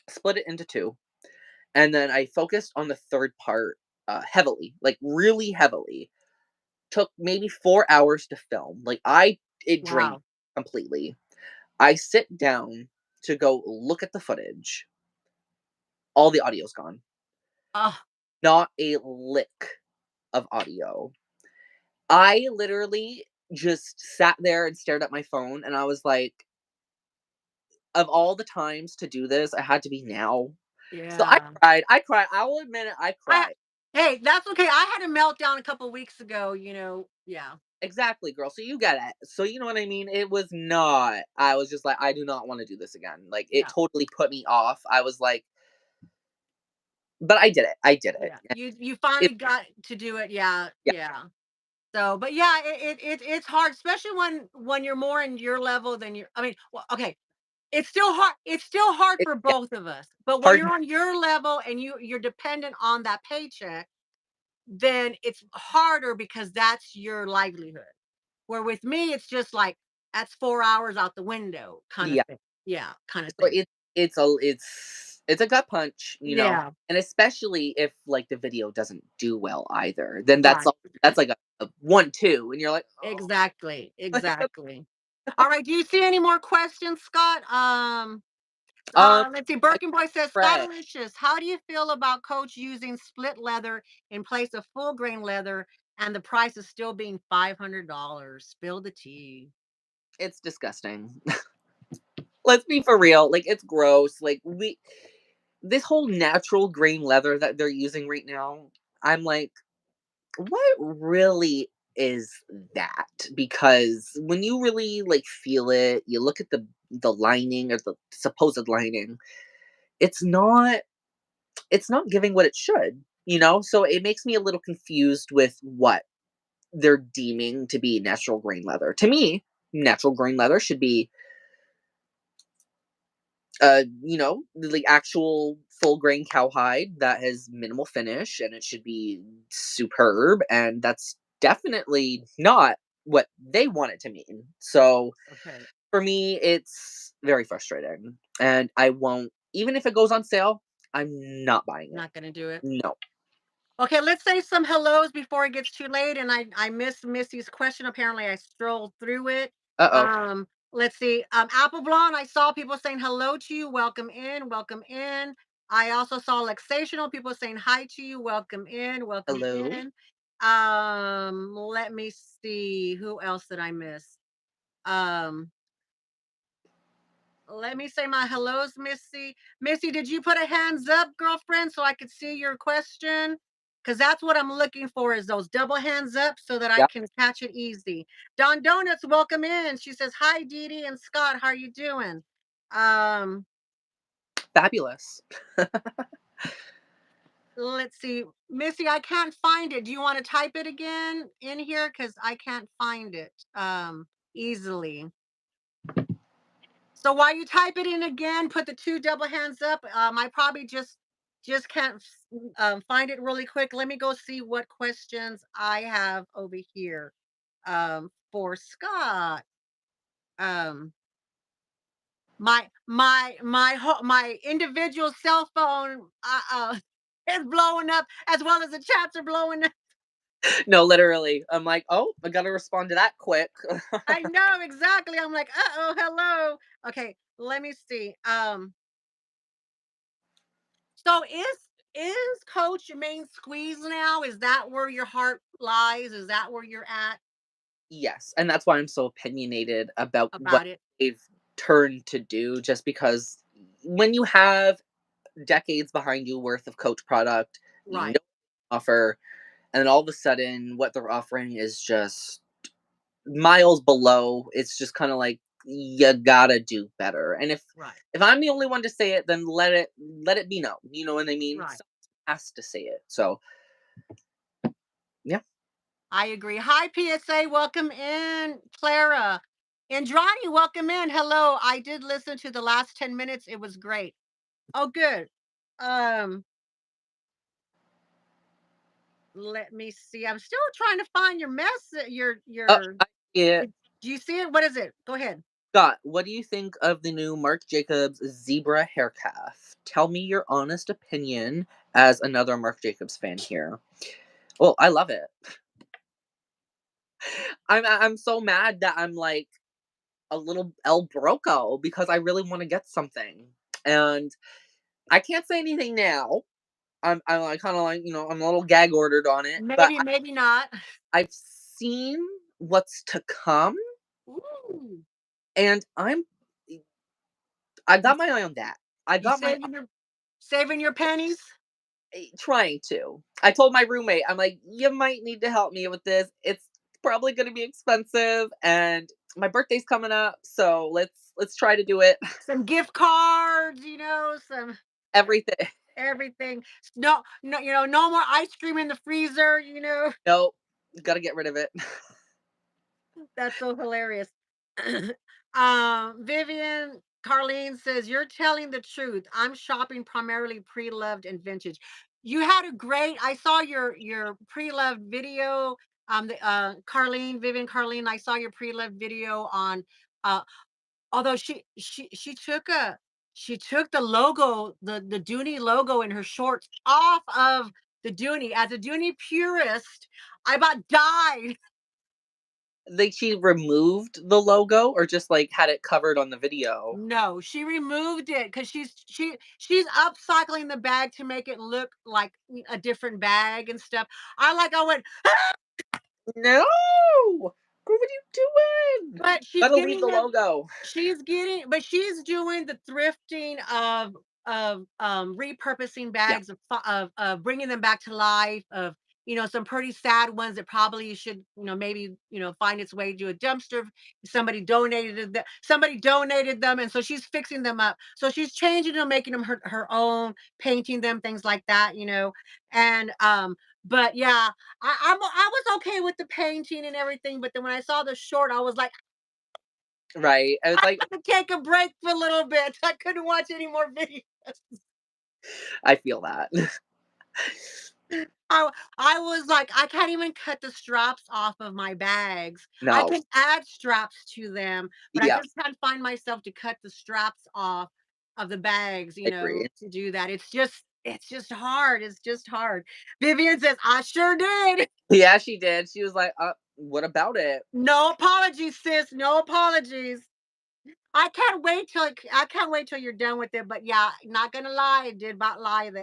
B: split it into two, and then I focused on the third part heavily, like really heavily. Took maybe 4 hours to film. Like, it drained
A: Wow.
B: completely. I sit down to go look at the footage. All the audio's gone.
A: Oh,
B: Not a lick of audio. I literally just sat there and stared at my phone, and I was like, of all the times to do this, I had to be now. So I
A: yeah.
B: cried. I cried. I will admit it, I
A: I
B: cried.
A: Hey, that's okay. I had a meltdown a couple weeks ago, yeah,
B: Exactly, girl. So you get it. So you know what I mean? It was not, I was just like, I do not want to do this again. Like, it
A: yeah,
B: totally put me off. I was like, but I did it. I did it.
A: yeah.
B: And
A: You
B: it
A: finally got to do it, yeah,
B: yeah,
A: yeah. So, but yeah, it's hard, especially when you're more in your level than I mean, well, okay, it's still hard for
B: yeah,
A: both of us. But when
B: hard.
A: you're on your level and you're dependent on that paycheck, then it's harder because that's your livelihood. Where with me, it's just like that's 4 hours out the window kind of
B: Yeah.
A: thing. Yeah, kind of
B: So
A: thing.
B: it's a gut punch.
A: Yeah,
B: And especially if like the video doesn't do well either, then
A: right.
B: that's like a 1-2 and you're like, "Oh."
A: Exactly. Exactly. All right. Do you see any more questions, Scott? Let's see.
B: I
A: Birkenboy says,
B: Fred,
A: Scottilicious, how do you feel about Coach using split leather in place of full grain leather and the price is still being $500? Spill the tea.
B: it's disgusting. Let's be for real. Like it's gross. Like this whole natural grain leather that they're using right now, I'm like, what really is that? Because when you really like feel it, you look at the lining or the supposed lining, it's not it's not giving what it should. So it makes me a little confused with what they're deeming to be natural grain leather. To me, natural grain leather should be the actual full grain cowhide that has minimal finish and it should be superb, and that's definitely not what they want it to mean. So
A: Okay.
B: for me it's very frustrating, and I won't, even if it goes on sale, I'm not buying it.
A: Not going to do it.
B: No.
A: Okay, let's say some hellos before it gets too late. And I missed Missy's question. Apparently, I strolled through it.
B: Uh-oh.
A: Let's see. Apple Blonde, I saw people saying hello to you. Welcome in. Welcome in. I also saw Luxational people saying hi to you. Welcome in. Welcome
B: Hello.
A: in. Let me see. Who else did I miss? Um, Let me say my hellos, Missy. Missy, did you put a hands up, girlfriend, so I could see your question? Because that's what I'm looking for is those double hands up so that I
B: Yeah.
A: can catch it easy. Don Donuts, welcome in. She says, hi, Dee Dee and Scott. How are you doing? Um,
B: Fabulous.
A: let's see. Missy, I can't find it. Do you want to type it again in here? Because I can't find it easily. So while you type it in again, put the two double hands up. I probably just can't find it really quick. Let me go see what questions I have over here. For Scott, um, my individual cell phone is blowing up as well as the chats are blowing up.
B: No, literally. I'm like, "Oh, I gotta respond to that quick."
A: I know exactly. I'm like, uh-oh, hello. Okay, let me see. So is Coach your main squeeze now? Is that where your heart lies? Is that where you're at
B: Yes, and that's why I'm so opinionated about what
A: about it?
B: they've turned to do, just because when you have decades behind you worth of Coach product, you know
A: Right,
B: offer, and then all of a sudden what they're offering is just miles below. It's just kind of like you gotta do better. And
A: right,
B: if I'm the only one to say it, then let it be known. You know what I mean?
A: right.
B: Someone has to say it. So yeah.
A: I agree. Hi, PSA. Welcome in, Clara. Andrani, welcome in. Hello. I did listen to the last 10 minutes. It was great. Oh, good. Um, Let me see. I'm still trying to find your message.
B: Oh,
A: Your
B: I see it.
A: do you see it? What is it? Go ahead.
B: Scott, what do you think of the new Marc Jacobs zebra hair calf? Tell me your honest opinion as another Marc Jacobs fan here. Well, I love it. I'm so mad that I'm like a little El Broco because I really want to get something. And I can't say anything now. I'm like kind of like, I'm a little gag ordered on it, but
A: Maybe, maybe not.
B: I've seen what's to come,
A: Ooh.
B: and I
A: You,
B: got my eye on that. I
A: you
B: got my
A: saving your pennies?
B: trying to. I told my roommate, I'm like, you might need to help me with this. It's probably going to be expensive, and my birthday's coming up, so let's try to do it.
A: Some gift cards, some
B: Everything.
A: everything. No, no, no more ice cream in the freezer.
B: Nope, got to get rid of it.
A: That's so hilarious. Vivian Carlene says, "You're telling the truth. I'm shopping primarily pre-loved and vintage." You had a great, I saw your pre-loved video. The Vivian Carlene, I saw your pre-loved video on uh although she took the logo, the Dooney logo in her shorts off of the Dooney. As a Dooney purist, I about died.
B: Like she removed the logo or just like had it covered on the video.
A: No, she removed it because she's upcycling the bag to make it look like a different bag and stuff. I went,
B: No, girl, what are you doing?
A: but
B: Gotta leave the logo.
A: she's doing the thrifting of repurposing
B: Yeah,
A: bags of bringing them back to life, of some pretty sad ones that probably should maybe find its way to a dumpster. Somebody donated them, and so she's fixing them up, so she's changing them, making them her own, painting them, things like that. And but yeah, I was okay with the painting and everything, but then when I saw the short, I was like,
B: right. I was
A: I
B: like,
A: had to take a break for a little bit. I couldn't watch any more videos.
B: I feel that.
A: I was like, I can't even cut the straps off of my bags. I
B: No,
A: can add straps to them, but I
B: yeah,
A: just can't find myself to cut the straps off of the bags,
B: I agree.
A: to do that. It's just hard. It's just hard. Vivian says, I sure did.
B: Yeah, she did. She was like, what about it?
A: No apologies, sis. No apologies. I can't wait till you're done with it. But yeah, not gonna lie,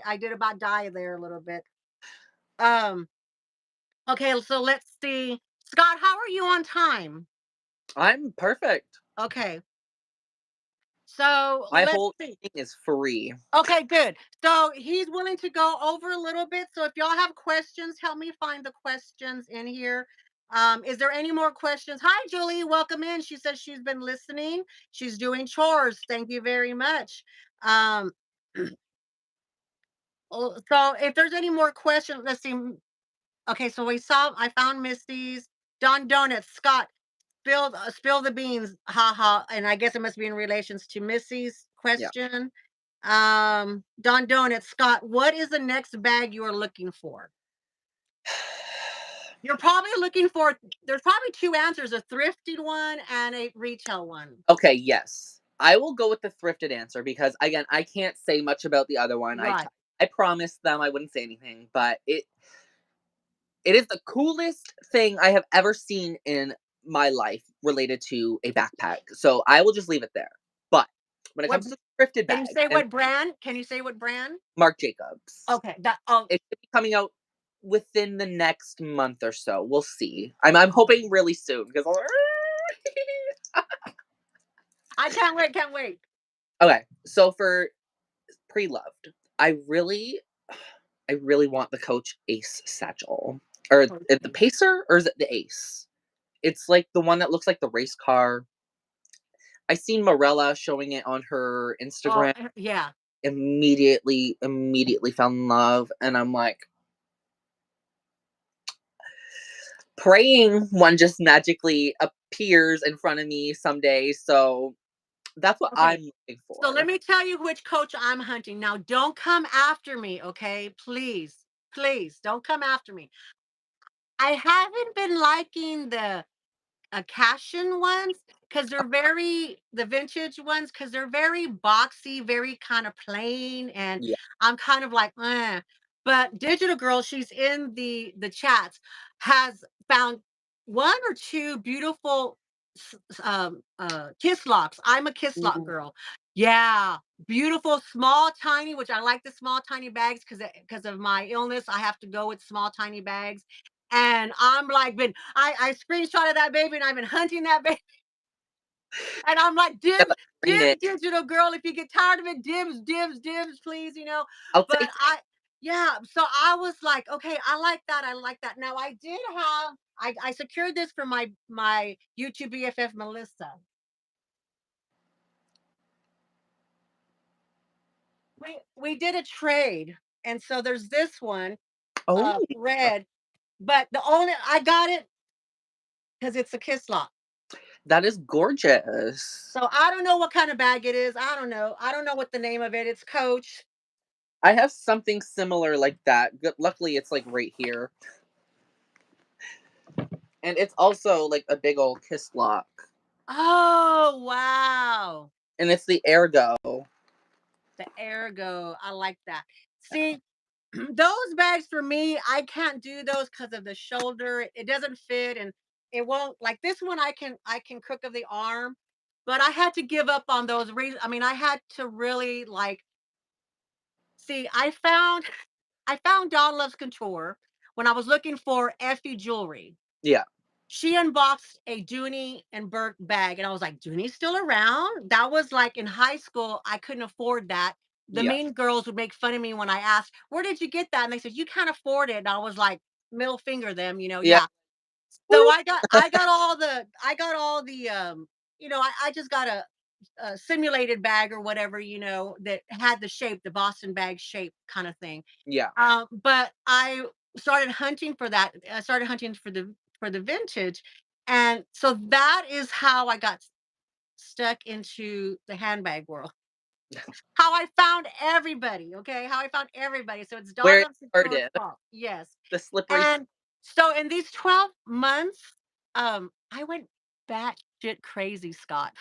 A: I did about die there a little bit. Um, okay, so let's see. Scott, how are you on time?
B: I'm perfect.
A: Okay, so
B: My
A: let's
B: whole
A: see.
B: thing is free.
A: Okay, good. So he's willing to go over a little bit. So if y'all have questions, help me find the questions in here. Is there any more questions? Hi, Julie. Welcome in. She says she's been listening. She's doing chores. Thank you very much. Um, so if there's any more questions, let's see. Okay, so I found Misty's Don Donuts. Scott, spill the beans. Ha ha. And I guess it must be in relations to Missy's
B: Yeah.
A: question. Don Donuts, Scott, what is the next bag you are looking for? You're probably looking for there's probably 2 answers, a thrifted one and a retail one.
B: Okay, yes. I will go with the thrifted answer because again, I can't say much about the other one.
A: Right.
B: I promised them I wouldn't say anything, but it is the coolest thing I have ever seen in my life related to a backpack. So I will just leave it there. But when it
A: What
B: comes to thrifted
A: can you
B: bags
A: say
B: and
A: what brand? Can you say what brand?
B: Marc Jacobs,
A: Okay, that oh,
B: it should be coming out within the next month or so. We'll see. I'm hoping really soon because
A: I can't wait, can't wait.
B: okay. So for pre-loved, I really I really want the Coach Ace satchel. Or the
A: Okay.
B: Pacer or is it the Ace? It's like the one that looks like the race car. I seen Morella showing it on her
A: Oh,
B: Instagram.
A: yeah.
B: Immediately fell in love, and I'm like praying one just magically appears in front of me someday. So that's what
A: Okay.
B: I'm looking
A: So let
B: for.
A: me tell you which coach I'm hunting. Now, don't come after me, okay? Please, please don't come after me. I haven't been liking the Cashin ones because they're very the vintage ones because they're very boxy, very kind of plain, and
B: Yeah.
A: I'm kind of like, but Digital Girl, she's in the chats, has found one or two beautiful kiss locks. I'm a kiss lock
B: Ooh.
A: girl. Yeah, beautiful, small, tiny, which I like the small, tiny bags because of my illness. I have to go with small, tiny bags. And I'm like, I screenshotted that baby and I've been hunting that baby. And I'm like,
B: Yeah,
A: dibs,
B: but green
A: dibs,
B: it.
A: digital girl. If you get tired of it, dibs, dibs, dibs, please,
B: I'll
A: But
B: take
A: yeah, so I was like, okay, I like that. I like that. Now I secured this for my YouTube BFF Melissa. We did a trade. And so there's this one,
B: Oh,
A: red, but the only I got it because it's a kiss lock.
B: that is gorgeous.
A: So I don't know what kind of bag it is. I don't know. I don't know what the name of it. It's Coach.
B: I have something similar like that. Luckily, it's like right here, and it's also like a big old kiss lock,
A: Oh wow.
B: and it's the Ergo.
A: The Ergo. I like that. See, those bags for me, I can't do those because of the shoulder. It doesn't fit and it won't like this one I can crook of the arm, but I had to give up on those reasons. I mean, I had to really like see, I found Dawn Loves Couture when I was looking for Effie jewelry.
B: Yeah,
A: She unboxed a Dooney and Burke bag, and I was like, "Dooney's still around?" That was like in high school. I couldn't afford that. The
B: yeah,
A: mean girls would make fun of me when I asked, "Where did you get that?" And they said, "You can't afford it." And I was like, middle finger them,
B: yeah.
A: yeah. So I just got a simulated bag or whatever, that had the shape, the Boston bag shape kind of thing.
B: Yeah.
A: But I started hunting for that. I started hunting for the vintage, and so that is how I got stuck into the handbag world. How I found everybody, okay? How I found everybody. So it's
B: Where
A: Dawn
B: it
A: of Secure
B: started,
A: Fault. Yes.
B: the slippery.
A: And so in these 12 months, I went batshit crazy, Scott.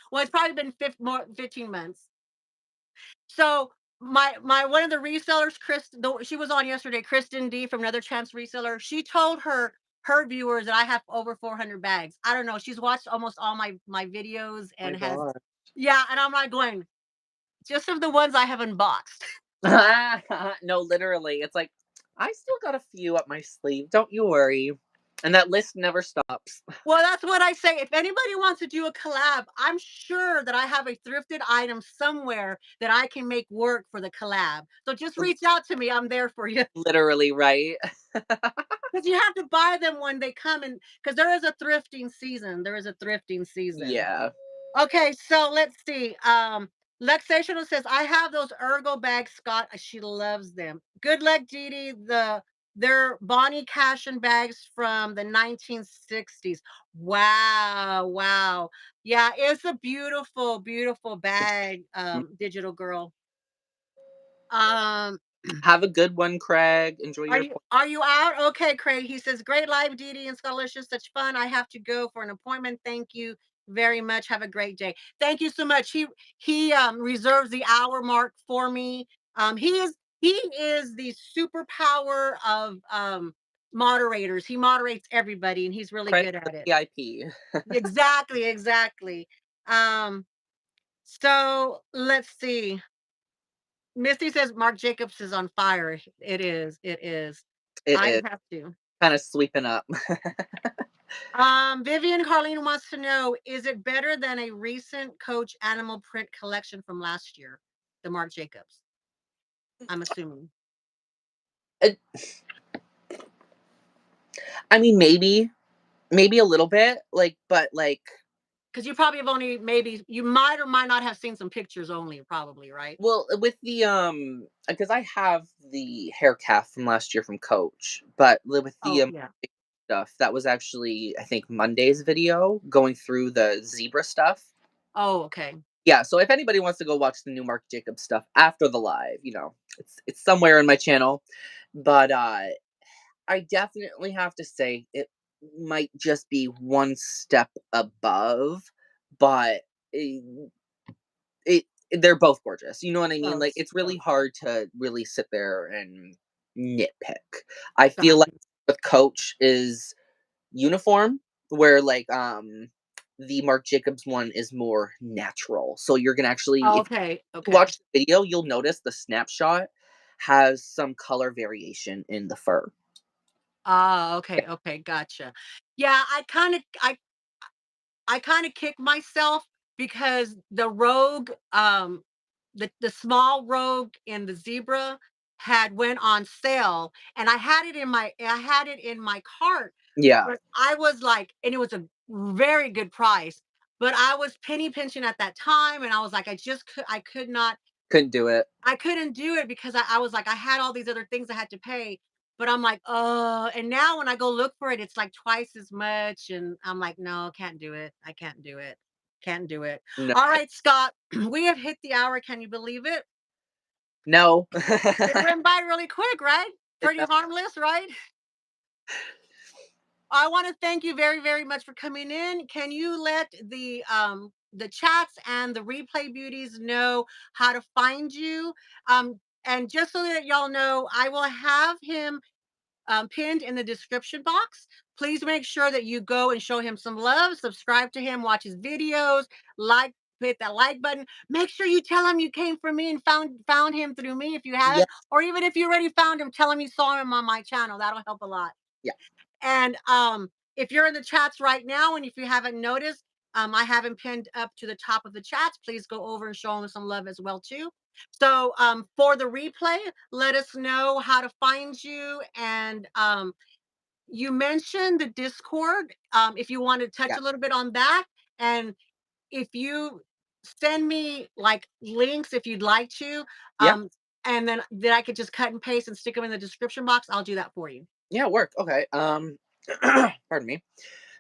A: Well, it's probably been 15 months. So my one of the resellers, she was on yesterday, Kristen D from Another Chance Reseller. She told her viewers that I have over 400 bags. I don't know. She's watched almost all my videos
B: My
A: and has
B: God.
A: yeah, and I'm like going just of the ones I have unboxed.
B: No, literally, it's like I still got a few up my sleeve. Don't you worry. And that list never stops.
A: Well, that's what I say. If anybody wants to do a collab, I'm sure that I have a thrifted item somewhere that I can make work for the collab. So just reach out to me. I'm there for you.
B: Literally, right?
A: Because you have to buy them when they come in, because there is a thrifting season. There is a thrifting season.
B: Yeah.
A: Okay, so let's see. Lexational says, I have those Ergo bags, Scott. She loves them. Good luck, Dee Dee. They're Bonnie Cashin bags from the 1960s. Wow, wow. Yeah, it's a beautiful, beautiful bag, digital girl.
B: Have a good one, Craig. Enjoy your
A: Are you out? Okay, Craig. He says, "Great live, Dee Dee and Scottilicious. Such fun. I have to go for an appointment. Thank you very much. Have a great day." Thank you so much. He reserves the hour mark for me. He is the superpower of moderators. He moderates everybody, and he's really
B: Craig's
A: good
B: the
A: at it.
B: VIP.
A: Exactly, exactly. Um, so let's see. Misty says Marc Jacobs is on fire. It is. It is.
B: It
A: I
B: is
A: have to.
B: kind of sweeping up.
A: Vivian Carlene wants to know, is it better than a recent Coach animal print collection from last year? The Marc Jacobs, I'm assuming.
B: It, I mean, maybe a little bit, like, but like,
A: Because you probably have only maybe you might or might not have seen some pictures only, probably, right?
B: well, with the because I have the hair calf from last year from Coach, but with the
A: Oh yeah.
B: stuff that was actually I think Monday's video going through the zebra stuff.
A: Oh, okay.
B: Yeah, so if anybody wants to go watch the new Marc Jacobs stuff after the live, it's somewhere in my channel. But I definitely have to say it might just be one step above, but it, it they're both gorgeous. You know what I mean?
A: Oh,
B: Like it's really
A: oh,
B: hard to really sit there and nitpick. I feel
A: got
B: like
A: you.
B: with Coach is uniform, where like the Marc Jacobs one is more natural. So you're gonna actually, if
A: Okay,
B: you
A: okay.
B: watch the video, you'll notice the snapshot has some color variation in the fur.
A: Ah, okay, okay, gotcha. Yeah, I kind of kick myself because the rogue, the small rogue and the zebra had went on sale, and I had it in my cart,
B: Yeah,
A: but I was like, and it was a very good price, but I was penny pinching at that time, and I was like, I could not
B: couldn't do it.
A: I couldn't do it because I was like, I had all these other things I had to pay, but I'm like, oh, and now when I go look for it, it's like twice as much. And I'm like, no, can't do it. I can't do it. Can't do it.
B: No,
A: All right, Scott, we have hit the hour. Can you believe it?
B: no.
A: It went by really quick, right?
B: It
A: Pretty harmless, right? I want to thank you very, very much for coming in. Can you let the chats and the replay beauties know how to find you? And just so that y'all know, I will have him pinned in the description box. Please make sure that you go and show him some love, subscribe to him, watch his videos, like, hit that like button. Make sure you tell him you came from me and found him through me if you
B: Yeah,
A: haven't, or even if you already found him, tell him you saw him on my channel. That'll help a lot.
B: yeah,
A: And if you're in the chats right now, and if you haven't noticed, I have him pinned up to the top of the chats. Please go over and show him some love as well too. So for the replay, let us know how to find you. And you mentioned the Discord. If you want to touch
B: yeah,
A: a little bit on that, and if you send me like links, if you'd like to,
B: yeah,
A: um, and then I could just cut and paste and stick them in the description box. I'll do that for you.
B: yeah. Work. Okay. Pardon me.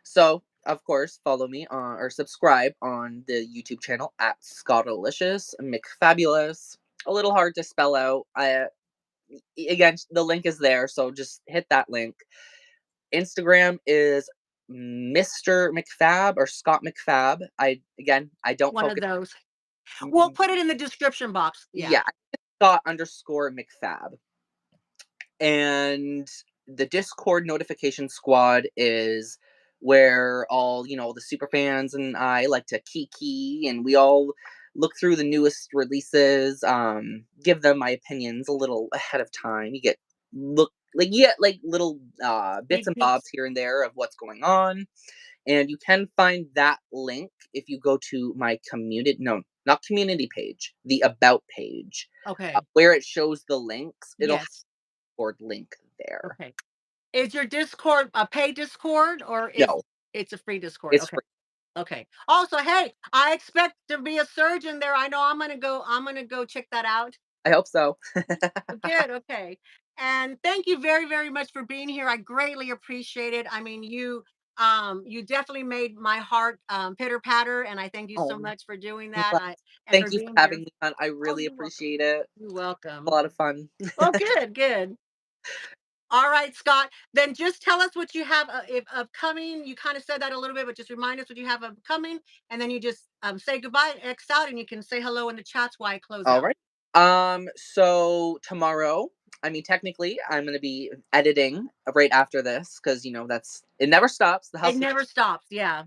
B: So, of course, follow me on or subscribe on the YouTube channel at Scottilicious McFabulous. A little hard to spell out. Again, the link is there, so just hit that link. Instagram is Mr. McFab or Scott McFab. I don't
A: One of
B: focus.
A: those. We'll put it in the description box. Yeah.
B: Yeah, Scott underscore McFab. And the Discord notification squad is where all the super fans and I like to kiki, and we all look through the newest releases, give them my opinions a little ahead of time. You get like little bits
A: Sneak
B: and
A: peeks.
B: bobs here and there of what's going on, and you can find that link if you go to my community, no, not community page, the about page,
A: Okay.
B: where it shows the links. It'll
A: Yes.
B: Discord link there.
A: Okay. Is your Discord a paid Discord, or is
B: No,
A: it's a free Discord?
B: it's
A: Okay.
B: free.
A: Okay. Also, hey, I expect to be a surgeon there. I know I'm gonna go check that out.
B: I hope so.
A: Good. Okay. And thank you very, very much for being here. I greatly appreciate it. I mean, You definitely made my heart pitter patter, and I thank you so
B: Oh,
A: much for doing
B: I'm
A: that.
B: glad.
A: And for
B: Thank you for
A: being here.
B: having me on. I
A: Oh,
B: really
A: you're welcome.
B: appreciate it.
A: You're
B: A
A: welcome.
B: lot of fun.
A: Oh, good, good. All right, Scott. Then just tell us what you have if upcoming. You kind of said that a little bit, but just remind us what you have upcoming, and then you just say goodbye and X out, and you can say hello in the chats while I close
B: All
A: out.
B: right. So tomorrow, I mean, technically, I'm gonna be editing right after this because that's it. Never stops. The
A: It
B: house.
A: never stops. Yeah.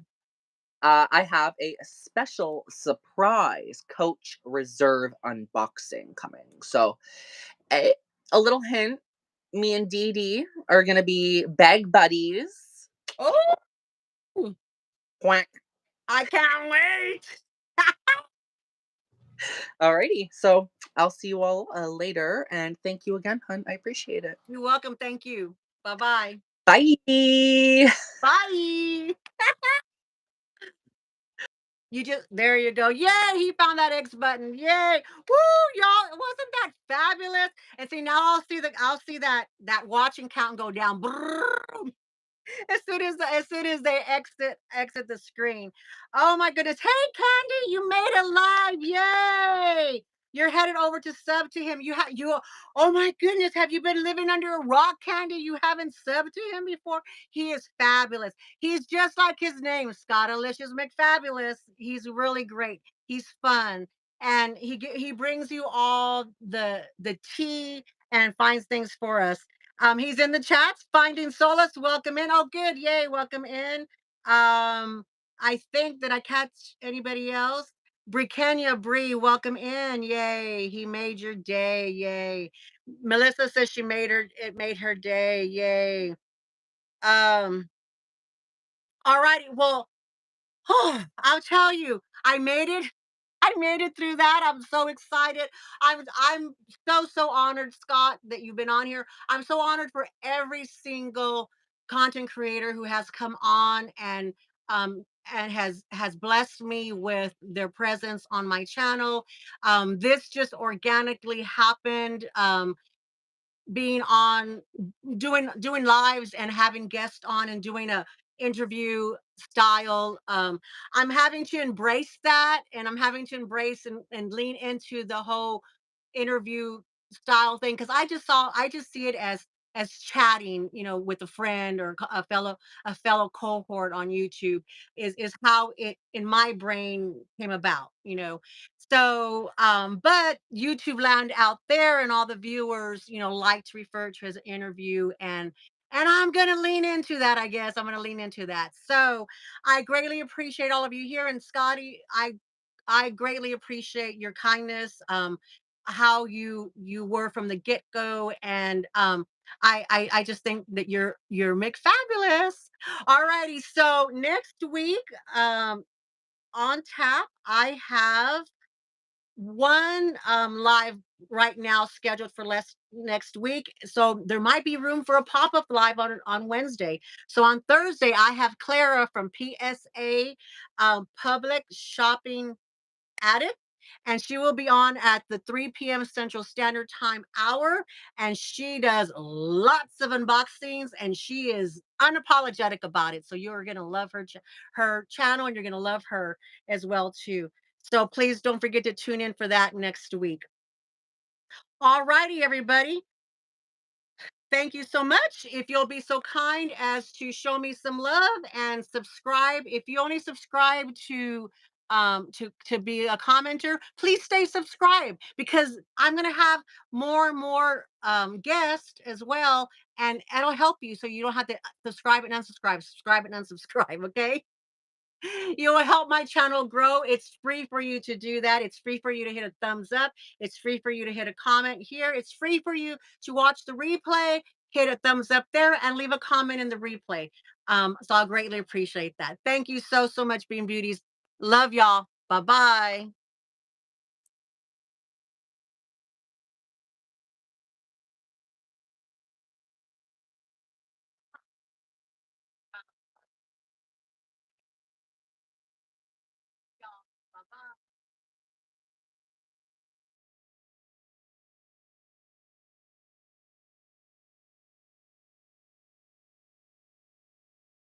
B: I have a special surprise Coach Reserve unboxing coming. So, a, a little hint: me and Dee Dee are gonna be bag buddies.
A: Oh,
B: Quack.
A: I can't wait.
B: Alrighty. So I'll see you all later, and thank you again, hun. I appreciate it.
A: You're welcome. Thank you. Bye bye.
B: Bye.
A: Bye. You just there you go. Yay, he found that X button. Yay. Woo, y'all. Wasn't that fabulous? And see now I'll see that watching count go down. Brrrr. As soon as they exit the screen. Oh my goodness. Hey Candy, you made it live. Yay. You're headed over to sub to him. Oh my goodness, have you been living under a rock, Candy? You haven't subbed to him before? He is fabulous. He's just like his name, Scottilicious McFabulous. He's really great. He's fun. And he brings you all the tea and finds things for us. He's in the chats, finding solace. Welcome in. Oh, good. Yay. Welcome in. I think that I catch anybody else. Brickenya Bree, welcome in. Yay. He made your day. Yay. Melissa says it made her day. Yay. Um, all righty. Well, I'll tell you, I made it. I made it through that. I'm so excited. I'm so honored, Scott, that you've been on here. I'm so honored for every single content creator who has come on and has blessed me with their presence on my channel. This just organically happened. Being on doing lives and having guests on and doing a interview style. I'm having to embrace that, and I'm having to embrace and lean into the whole interview style thing because I just see it as chatting, with a friend or a fellow cohort on YouTube is how it in my brain came about. So, but YouTube land out there and all the viewers, like to refer to as an interview and I'm gonna lean into that, I guess. I'm gonna lean into that. So I greatly appreciate all of you here. And Scotty, I greatly appreciate your kindness, how you were from the get-go. And I just think that you're McFabulous. All righty. So next week, on tap, I have one live right now scheduled for less next week. So there might be room for a pop-up live on Wednesday. So on Thursday, I have Clara from PSA Public Shopping Addict. And she will be on at the 3 p.m. Central Standard Time hour. And she does lots of unboxings and she is unapologetic about it. So you're going to love her channel and you're going to love her as well too. So please don't forget to tune in for that next week. All righty, everybody. Thank you so much. If you'll be so kind as to show me some love and subscribe. If you only subscribe to be a commenter, please stay subscribed because I'm gonna have more and more guests as well, and it'll help you so you don't have to subscribe and unsubscribe, subscribe and unsubscribe, okay? You will help my channel grow. It's free for you to do that. It's free for you to hit a thumbs up. It's free for you to hit a comment here. It's free for you to watch the replay, hit a thumbs up there, and leave a comment in the replay. So I'll greatly appreciate that. Thank you so much, Bean Beauties. Love y'all. Bye bye.